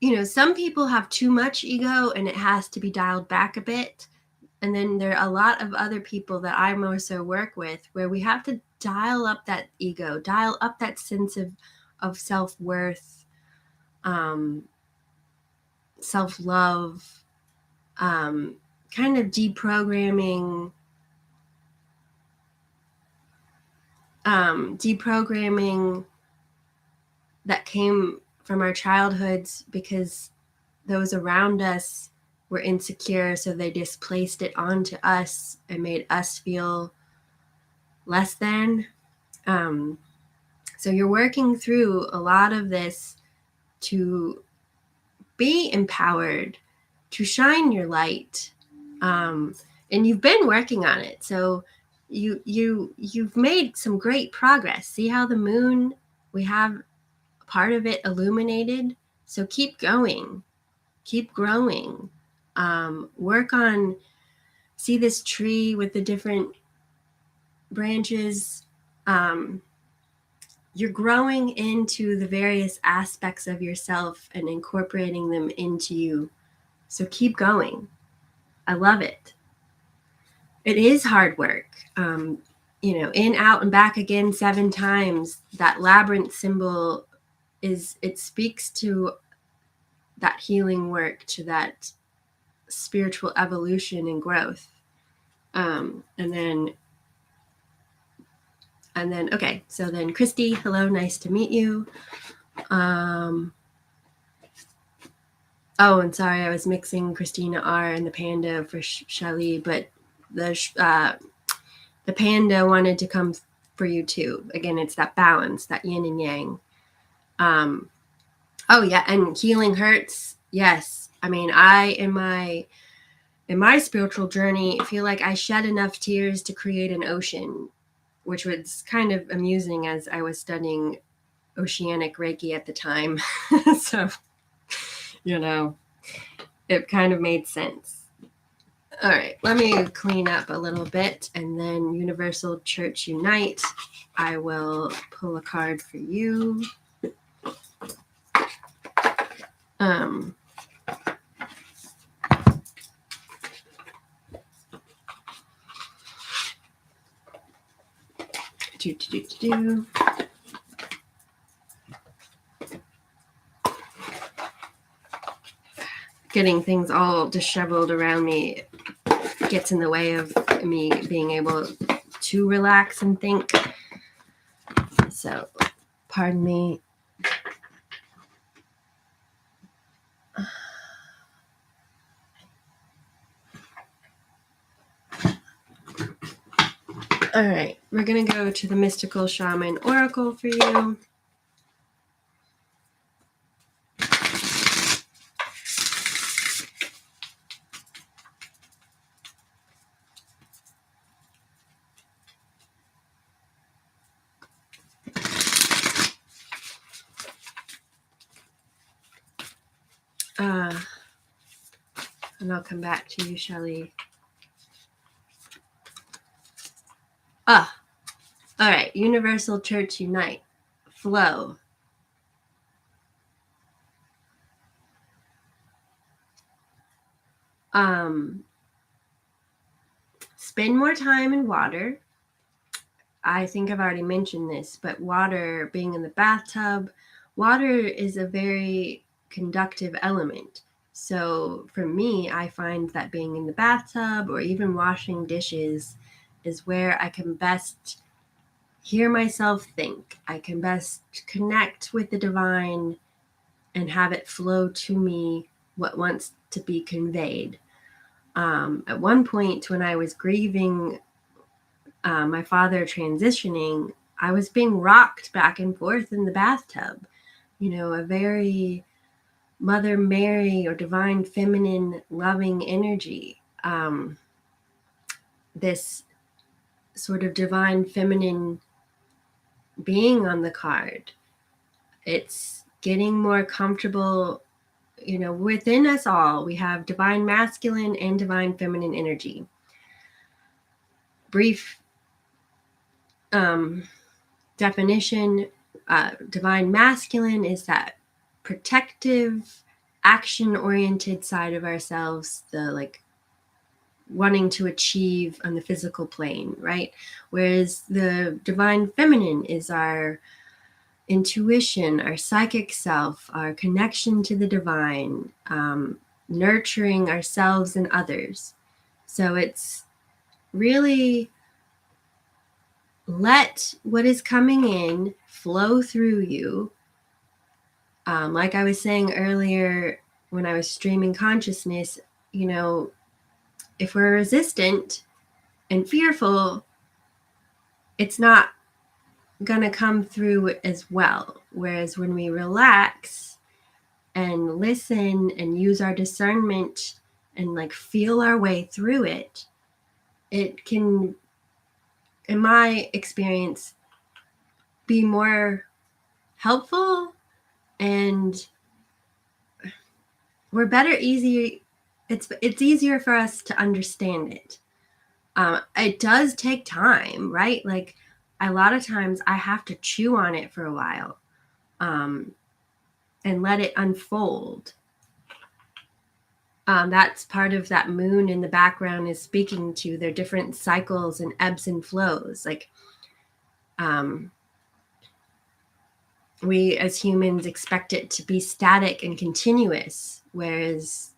you know, some people have too much ego and it has to be dialed back a bit. And then there are a lot of other people that I also work with where we have to dial up that ego, dial up that sense of self-worth, self-love, kind of deprogramming that came from our childhoods because those around us were insecure, so they displaced it onto us and made us feel less than. So you're working through a lot of this to be empowered, to shine your light, and you've been working on it. So you've made some great progress. See how the moon, we have part of it illuminated. So keep going, keep growing. Work on, see this tree with the different branches. You're growing into the various aspects of yourself and incorporating them into you. So keep going. I love it. It is hard work. In, out, and back again 7 times. That labyrinth symbol it speaks to that healing work, to that spiritual evolution and growth. And then, okay, so then Christy, hello, nice to meet you. Oh, and sorry, I was mixing Christina R and the panda for Shali, but the panda wanted to come for you too. Again, it's that balance, that yin and yang. Oh yeah, and healing hurts. Yes, I mean, in my spiritual journey, feel like I shed enough tears to create an ocean, which was kind of amusing as I was studying oceanic Reiki at the time. So, it kind of made sense. All right, let me clean up a little bit, and then Universal Church Unite, I will pull a card for you. Getting things all disheveled around me gets in the way of me being able to relax and think. So, pardon me. All right, we're going to go to the Mystical Shaman Oracle for you. And I'll come back to you, Shelley. All right, Universal Church Unite. Flow. Spend more time in water. I think I've already mentioned this, but water, being in the bathtub, water is a very conductive element. So for me, I find that being in the bathtub or even washing dishes is where I can best hear myself think. I can best connect with the divine and have it flow to me what wants to be conveyed. At one point, when I was grieving my father transitioning, I was being rocked back and forth in the bathtub. A very Mother Mary or divine feminine loving energy. This sort of divine feminine being on the card. It's getting more comfortable, within us all. We have divine masculine and divine feminine energy. Brief definition, divine masculine is that protective, action-oriented side of ourselves, the wanting to achieve on the physical plane, right? Whereas the divine feminine is our intuition, our psychic self, our connection to the divine, nurturing ourselves and others. So it's really let what is coming in flow through you. Like I was saying earlier when I was streaming consciousness, if we're resistant and fearful, it's not going to come through as well. Whereas when we relax and listen and use our discernment and like feel our way through it, it can, in my experience, be more helpful, and we're better, it's easier for us to understand it. It does take time, right? Like a lot of times I have to chew on it for a while, and let it unfold. That's part of that moon in the background is speaking to their different cycles and ebbs and flows. Like, we as humans expect it to be static and continuous, whereas,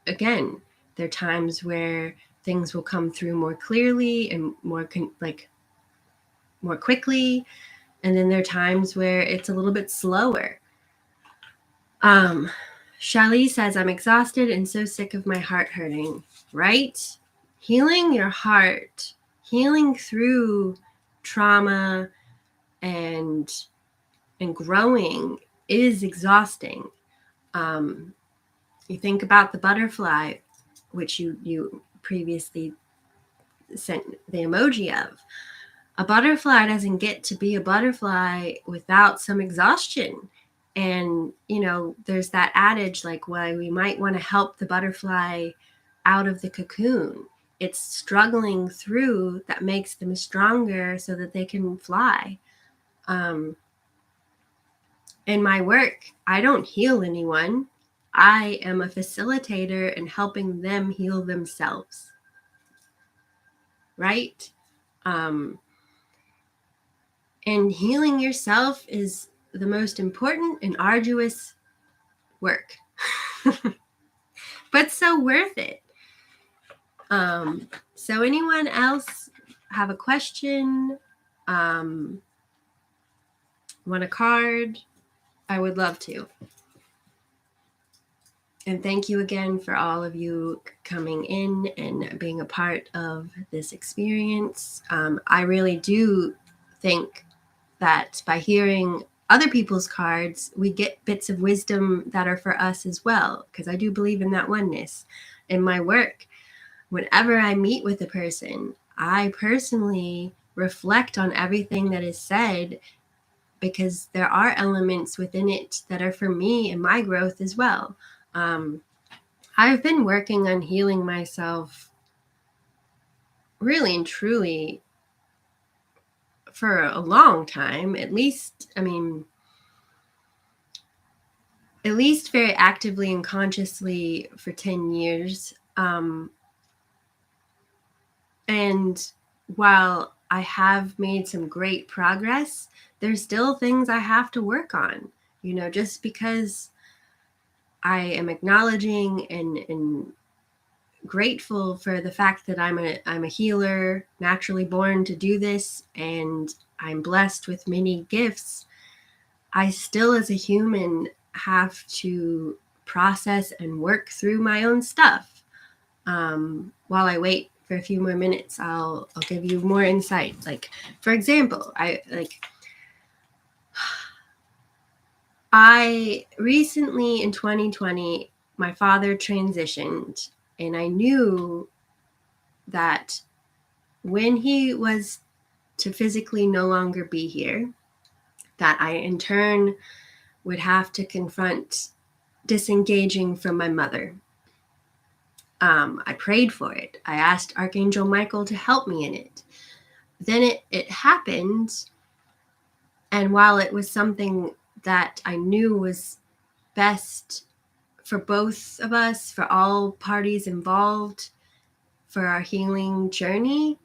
again, there are times where things will come through more clearly and more quickly, and then there are times where it's a little bit slower. Shali says, I'm exhausted and so sick of my heart hurting, right? Healing your heart, healing through trauma and growing is exhausting. You think about the butterfly, which you previously sent the emoji of. A butterfly doesn't get to be a butterfly without some exhaustion. And, there's that adage, like, well, we might want to help the butterfly out of the cocoon. It's struggling through that makes them stronger so that they can fly. In my work, I don't heal anyone. I am a facilitator and helping them heal themselves. Right? And healing yourself is the most important and arduous work, but so worth it. So anyone else have a question? Want a card? I would love to. And thank you again for all of you coming in and being a part of this experience. I really do think that by hearing other people's cards, we get bits of wisdom that are for us as well, because I do believe in that oneness. In my work, whenever I meet with a person, I personally reflect on everything that is said, because there are elements within it that are for me and my growth as well. I've been working on healing myself really and truly for a long time, at least very actively and consciously for 10 years. And while I have made some great progress, there's still things I have to work on, just because I am acknowledging and grateful for the fact that I'm a healer, naturally born to do this, and I'm blessed with many gifts. I still, as a human, have to process and work through my own stuff. While I wait for a few more minutes, I'll give you more insight. Like, for example, I recently in 2020, my father transitioned, and I knew that when he was to physically no longer be here, that I in turn would have to confront disengaging from my mother. I prayed for it. I asked Archangel Michael to help me in it. Then it happened. And while it was something that I knew was best for both of us, for all parties involved, for our healing journey,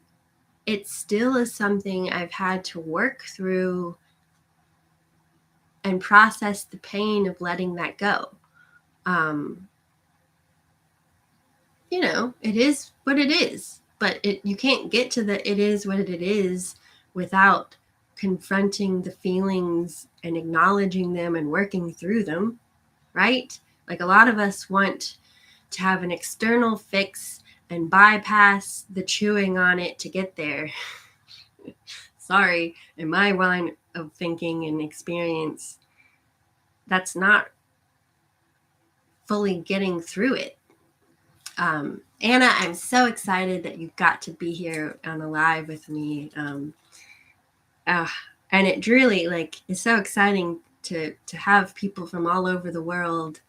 it still is something I've had to work through and process the pain of letting that go. It is what it is, but you can't get to the it is what it is without confronting the feelings and acknowledging them and working through them, right? Like, a lot of us want to have an external fix and bypass the chewing on it to get there. Sorry, in my line of thinking and experience, that's not fully getting through it. Anna, I'm so excited that you got to be here on a live with me. And it really is so exciting to have people from all over the world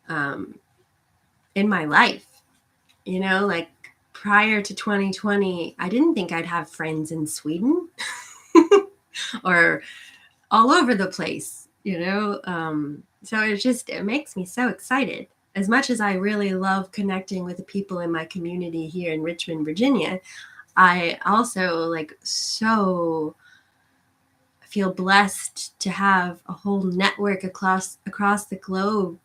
in my life. Prior to 2020, I didn't think I'd have friends in Sweden or all over the place, so it makes me so excited. As much as I really love connecting with the people in my community here in Richmond, Virginia, I also so feel blessed to have a whole network across the globe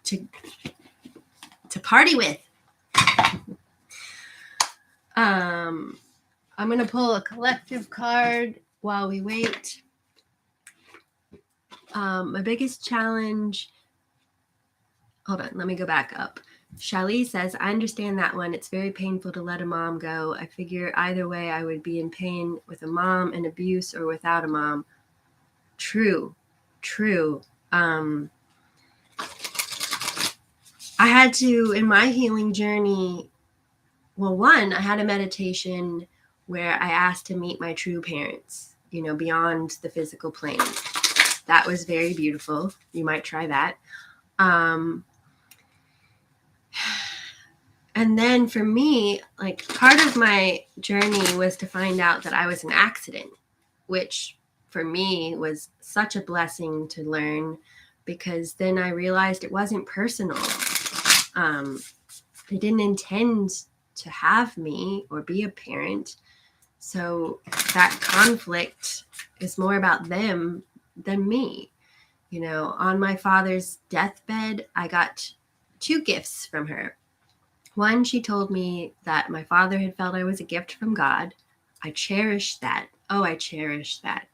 to party with. I'm going to pull a collective card while we wait. My biggest challenge. Hold on, let me go back up. Shali says, I understand that one. It's very painful to let a mom go. I figure either way I would be in pain with a mom and abuse or without a mom. True. I had to, in my healing journey, I had a meditation where I asked to meet my true parents, beyond the physical plane. That was very beautiful. You might try that. And then for me, part of my journey was to find out that I was an accident, which for me was such a blessing to learn, because then I realized it wasn't personal. They didn't intend to have me or be a parent. So that conflict is more about them than me. On my father's deathbed, I got 2 gifts from her. One, she told me that my father had felt I was a gift from God. I cherished that. Oh, I cherished that.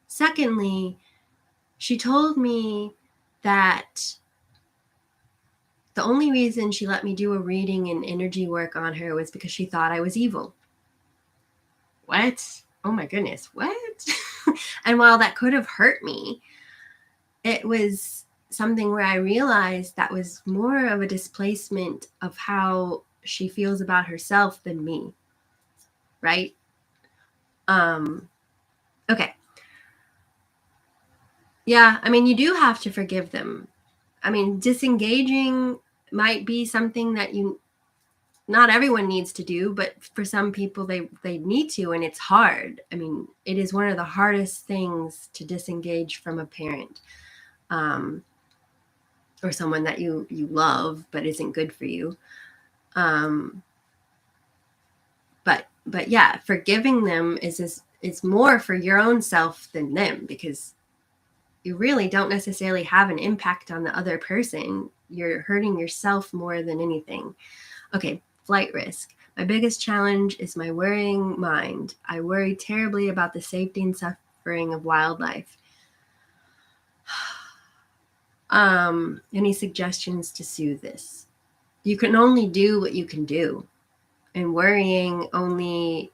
Secondly, she told me that the only reason she let me do a reading and energy work on her was because she thought I was evil. What? Oh my goodness, what? And while that could have hurt me, it was something where I realized that was more of a displacement of how she feels about herself than me. Right? Okay. Yeah, you do have to forgive them. Disengaging might be something that not everyone needs to do, but for some people they need to, and it's hard. It is one of the hardest things to disengage from a parent. Or someone that you love but isn't good for you. But yeah, forgiving them is more for your own self than them, because you really don't necessarily have an impact on the other person. You're hurting yourself more than anything. Okay, flight risk. My biggest challenge is my worrying mind. I worry terribly about the safety and suffering of wildlife. Any suggestions to soothe this? You can only do what you can do, and worrying only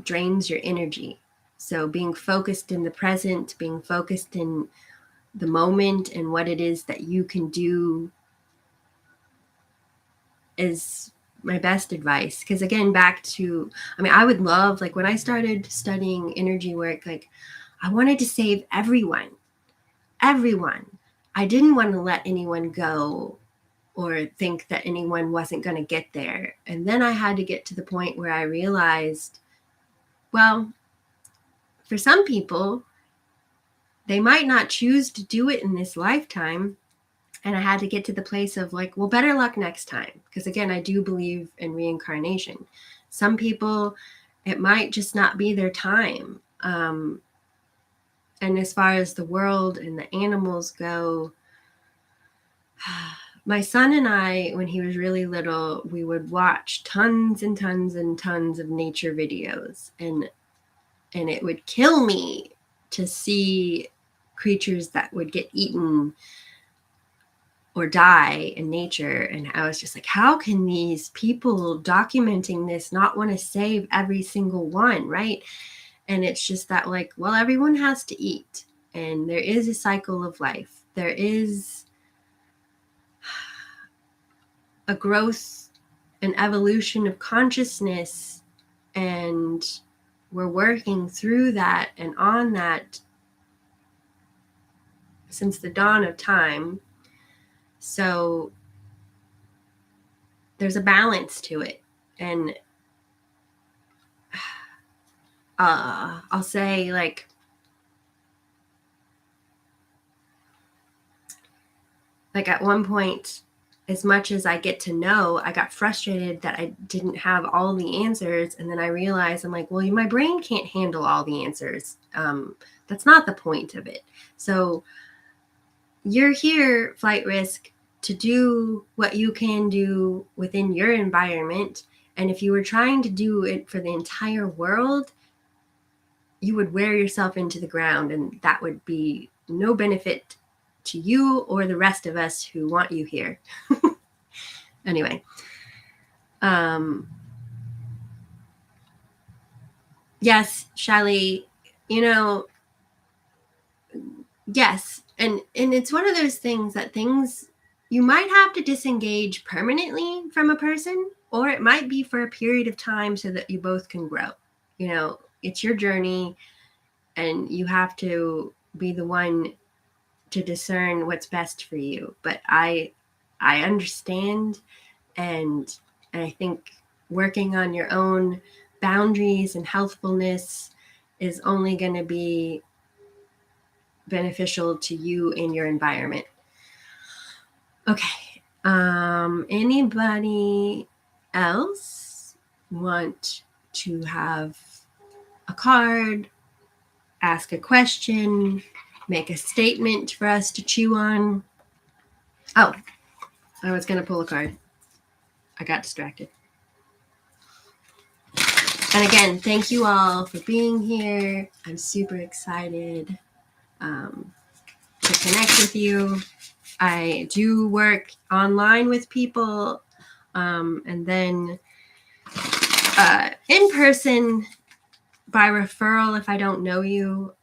drains your energy. So being focused in the present, being focused in the moment and what it is that you can do is my best advice. Because again, back to, I would love, when I started studying energy work, I wanted to save everyone. I didn't want to let anyone go or think that anyone wasn't going to get there. And then I had to get to the point where I realized, well, for some people, they might not choose to do it in this lifetime. And I had to get to the place of better luck next time. Because again, I do believe in reincarnation. Some people, it might just not be their time. And as far as the world and the animals go, my son and I, when he was really little, we would watch tons and tons and tons of nature videos. And it would kill me to see creatures that would get eaten or die in nature. And I was just like, how can these people documenting this not want to save every single one, right? And it's just that, like, well, everyone has to eat, and there is a cycle of life. There is a growth and evolution of consciousness, and we're working through that and on that since the dawn of time. So there's a balance to it. And I'll say, like at one point, as much as I get to know, I got frustrated that I didn't have all the answers. And then I realized, I'm like, well, my brain can't handle all the answers. That's not the point of it. So you're here, flight risk, to do what you can do within your environment. And if you were trying to do it for the entire world, you would wear yourself into the ground, and that would be no benefit to you or the rest of us who want you here. Anyway, yes, Shelly, yes. And it's one of those things you might have to disengage permanently from a person, or it might be for a period of time so that you both can grow. It's your journey, and you have to be the one to discern what's best for you. But I understand, and I think working on your own boundaries and healthfulness is only going to be beneficial to you in your environment. Okay. Anybody else want to have a card, ask a question, make a statement for us to chew on? Oh, I was going to pull a card. I got distracted. And again, thank you all for being here. I'm super excited to connect with you. I do work online with people, and then in person by referral if I don't know you.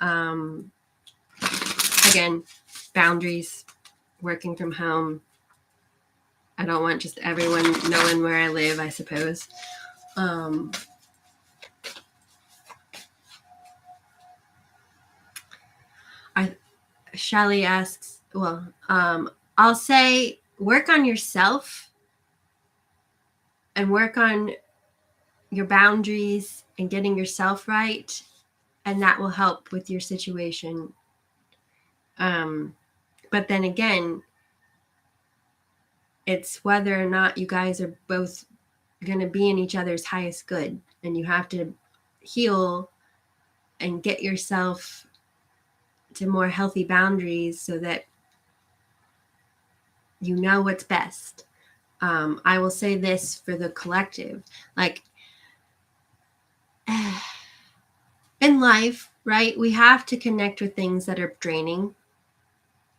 Again, boundaries, working from home. I don't want just everyone knowing where I live, I suppose. Shelly asks, well, I'll say work on yourself and work on your boundaries and getting yourself right, and that will help with your situation. But then again, it's whether or not you guys are both going to be in each other's highest good, and you have to heal and get yourself to more healthy boundaries so that you know what's best. I will say this for the collective, like in life, right? We have to connect with things that are draining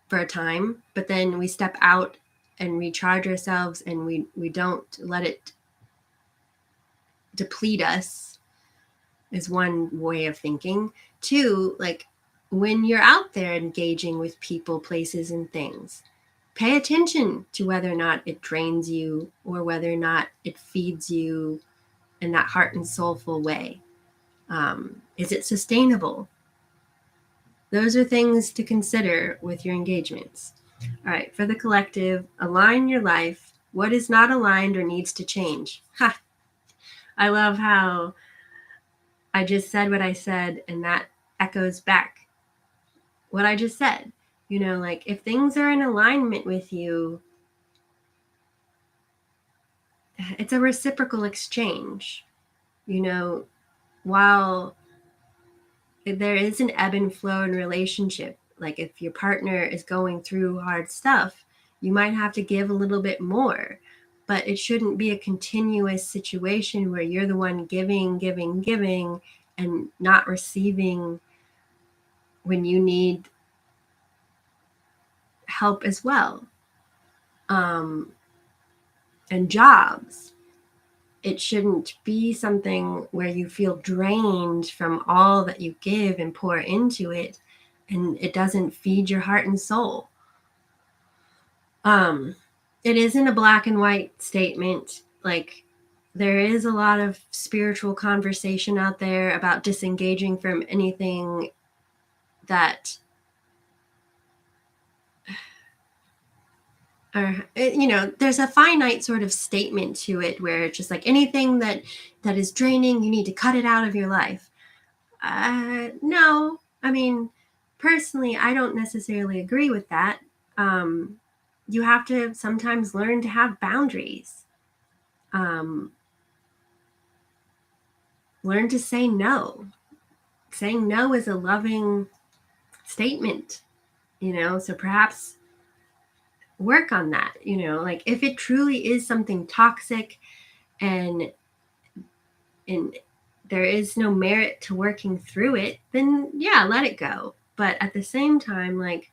for a time, but then we step out and recharge ourselves, and we don't let it deplete us, is one way of thinking. Two, like when you're out there engaging with people, places, and things, pay attention to whether or not it drains you or whether or not it feeds you in that heart and soulful way. Is it sustainable? Those are things to consider with your engagements. All right, for the collective, align your life. What is not aligned or needs to change? Ha! I love how I just said what I said, and that echoes back what I just said. Like if things are in alignment with you, it's a reciprocal exchange. While there is an ebb and flow in relationship, like if your partner is going through hard stuff, you might have to give a little bit more, but it shouldn't be a continuous situation where you're the one giving and not receiving when you need help as well. and jobs. It shouldn't be something where you feel drained from all that you give and pour into it, and it doesn't feed your heart and soul. It isn't a black and white statement. Like, there is a lot of spiritual conversation out there about disengaging from anything that, there's a finite sort of statement to it where it's just like anything that is draining, you need to cut it out of your life. No, I mean, personally, I don't necessarily agree with that. You have to sometimes learn to have boundaries. Learn to say no. Saying no is a loving statement, so perhaps work on that, like if it truly is something toxic and there is no merit to working through it, then yeah, let it go. But at the same time, like,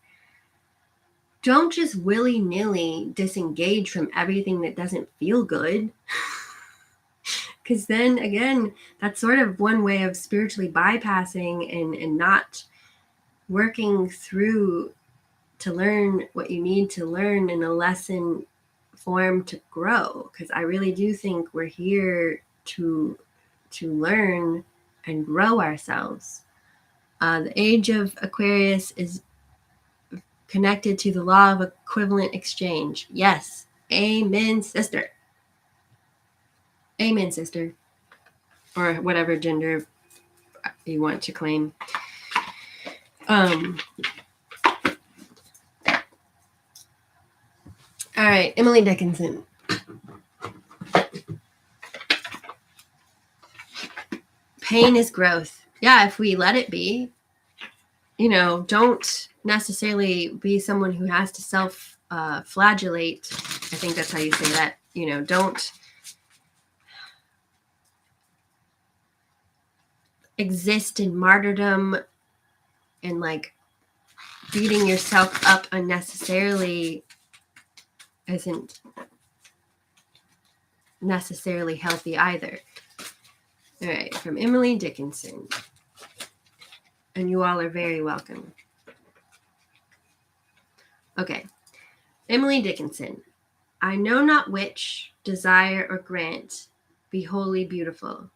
don't just willy-nilly disengage from everything that doesn't feel good. Because then again, that's sort of one way of spiritually bypassing and not working through to learn what you need to learn in a lesson form to grow. Because I really do think we're here to learn and grow ourselves. The age of Aquarius is connected to the law of equivalent exchange. Yes. Amen, sister. Amen, sister. Or whatever gender you want to claim. All right, Emily Dickinson. Pain is growth. Yeah, if we let it be. Don't necessarily be someone who has to self-flagellate. I think that's how you say that. Don't exist in martyrdom and like beating yourself up unnecessarily isn't necessarily healthy either. All right, from Emily Dickinson. And you all are very welcome. Okay. Emily Dickinson. I know not which, desire or grant, be wholly beautiful.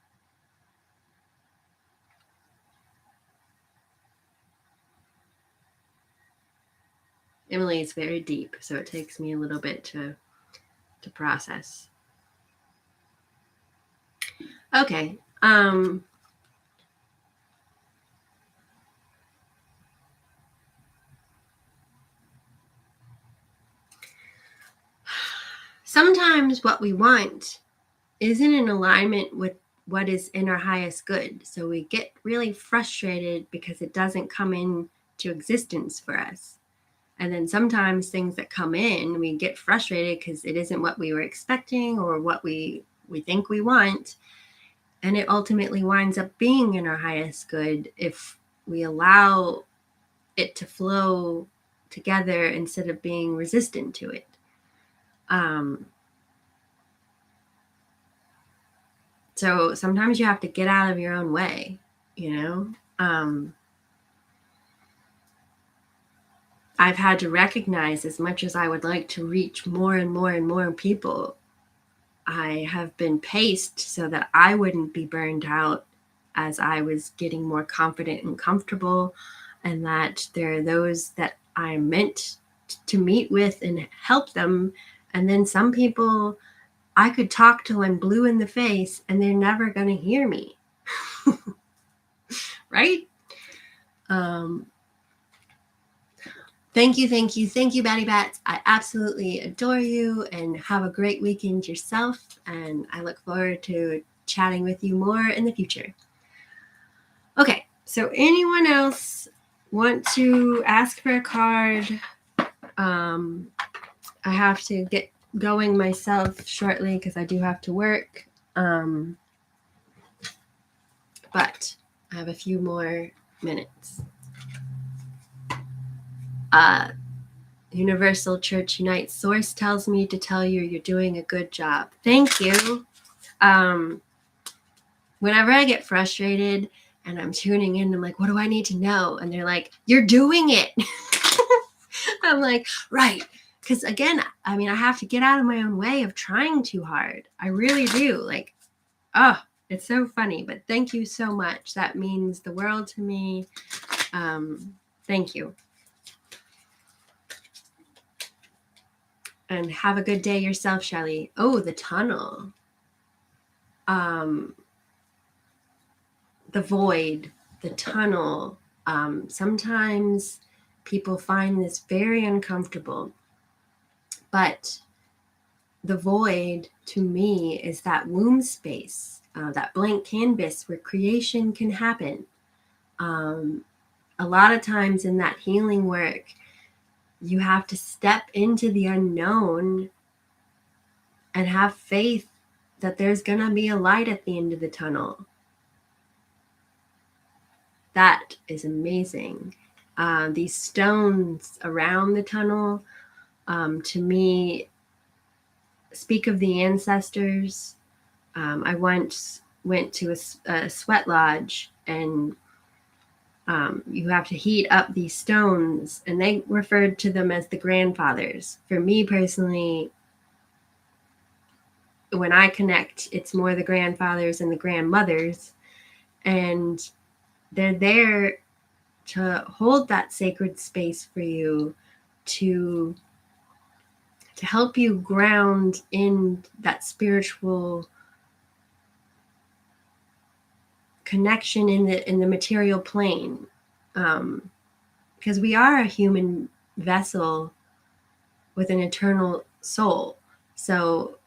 Emily is very deep, so it takes me a little bit to process. Okay. Sometimes what we want isn't in alignment with what is in our highest good. So we get really frustrated because it doesn't come into existence for us. And then sometimes things that come in, we get frustrated because it isn't what we were expecting or what we think we want. And it ultimately winds up being in our highest good if we allow it to flow together instead of being resistant to it. So sometimes you have to get out of your own way, I've had to recognize, as much as I would like to reach more and more and more people, I have been paced so that I wouldn't be burned out as I was getting more confident and comfortable, and that there are those that I'm meant to meet with and help them. And then some people I could talk to them blue in the face and they're never going to hear me. Right? Thank you, Batty Bats. I absolutely adore you, and have a great weekend yourself. And I look forward to chatting with you more in the future. Okay, so anyone else want to ask for a card? I have to get going myself shortly because I do have to work. But I have a few more minutes. Universal Church Unite. Source tells me to tell you you're doing a good job. Thank you. Whenever I get frustrated and I'm tuning in, I'm like, what do I need to know? And they're like, you're doing it. I'm like, right. Because again, I mean, I have to get out of my own way of trying too hard. I really do. Like, oh, it's so funny. But thank you so much. That means the world to me. Thank you. And have a good day yourself, Shelly. Oh, the tunnel. The void, the tunnel. Sometimes people find this very uncomfortable. But the void, to me, is that womb space, that blank canvas where creation can happen. A lot of times in that healing work, you have to step into the unknown and have faith that there's going to be a light at the end of the tunnel. That is amazing. These stones around the tunnel, to me, speak of the ancestors. I once went to a sweat lodge, and you have to heat up these stones, and they referred to them as the grandfathers. For me personally, when I connect, it's more the grandfathers and the grandmothers, and they're there to hold that sacred space for you, to help you ground in that spiritual connection in the material plane, because we are a human vessel with an eternal soul. So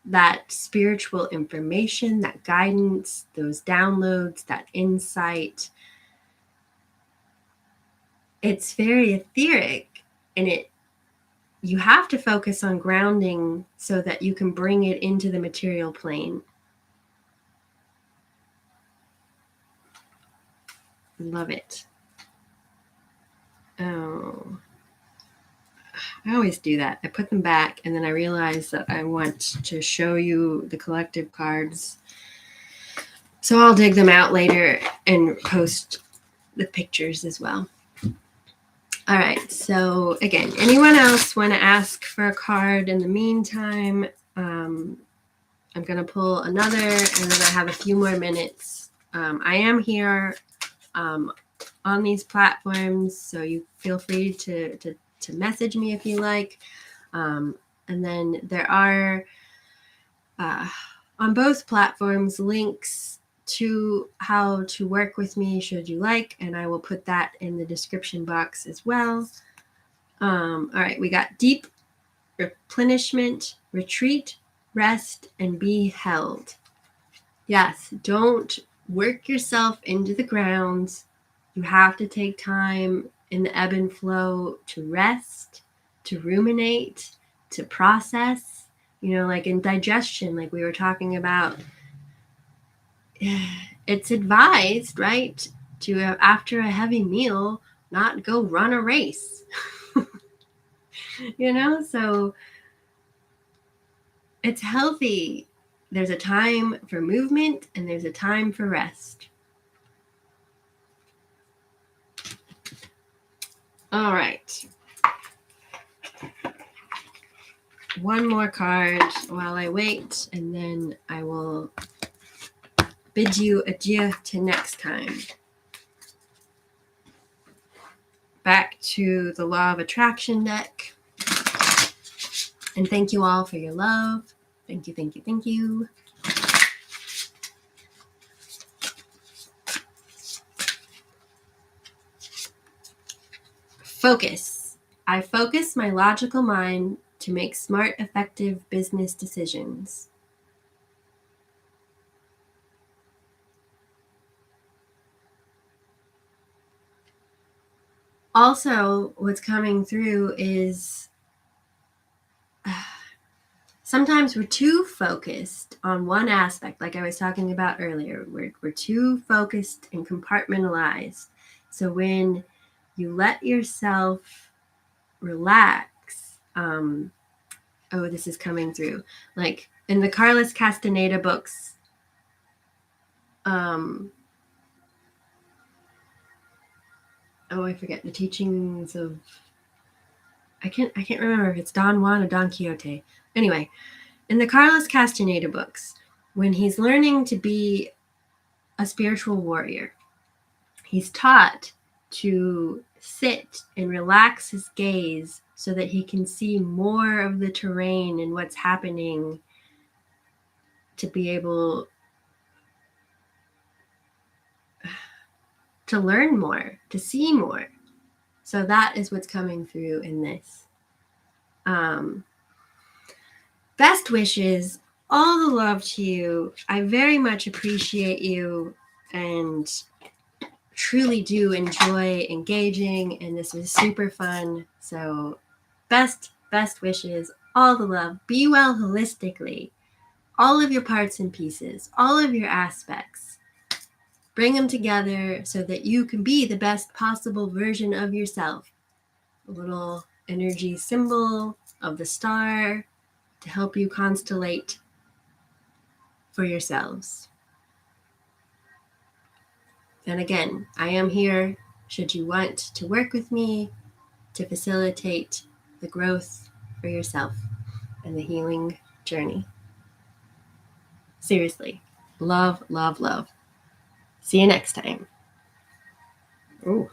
that spiritual information, that guidance, those downloads, that insight, it's very etheric, and you have to focus on grounding so that you can bring it into the material plane. Love it. Oh, I always do that. I put them back, and then I realize that I want to show you the collective cards. So I'll dig them out later and post the pictures as well. All right. So again, anyone else want to ask for a card in the meantime? I'm going to pull another, and then I have a few more minutes. I am here on these platforms, so you feel free to message me if you like. And then there are on both platforms links to how to work with me should you like, and I will put that in the description box as well. All right, we got deep replenishment, retreat, rest, and be held. Yes, don't work yourself into the ground. You have to take time in the ebb and flow to rest, to ruminate, to process, like in digestion, like we were talking about. It's advised, right, to after a heavy meal, not go run a race. So it's healthy. There's a time for movement and there's a time for rest. All right. One more card while I wait, and then I will bid you adieu to next time. Back to the Law of Attraction deck. And thank you all for your love. Thank you, thank you, thank you. Focus. I focus my logical mind to make smart, effective business decisions. Also, what's coming through is sometimes we're too focused on one aspect, like I was talking about earlier. We're too focused and compartmentalized. So when you let yourself relax. This is coming through. Like in the Carlos Castaneda books, I forget the teachings of. I can't remember if it's Don Juan or Don Quixote. Anyway, in the Carlos Castaneda books, when he's learning to be a spiritual warrior, he's taught to sit and relax his gaze so that he can see more of the terrain and what's happening, to be able to learn more, to see more. So that is what's coming through in this. Best wishes, all the love to you. I very much appreciate you and truly do enjoy engaging, and this was super fun. So best wishes, all the love. Be well holistically. All of your parts and pieces, all of your aspects. Bring them together so that you can be the best possible version of yourself. A little energy symbol of the star to help you constellate for yourselves. And again, I am here should you want to work with me to facilitate the growth for yourself and the healing journey. Seriously, love, love, love. See you next time. Ooh.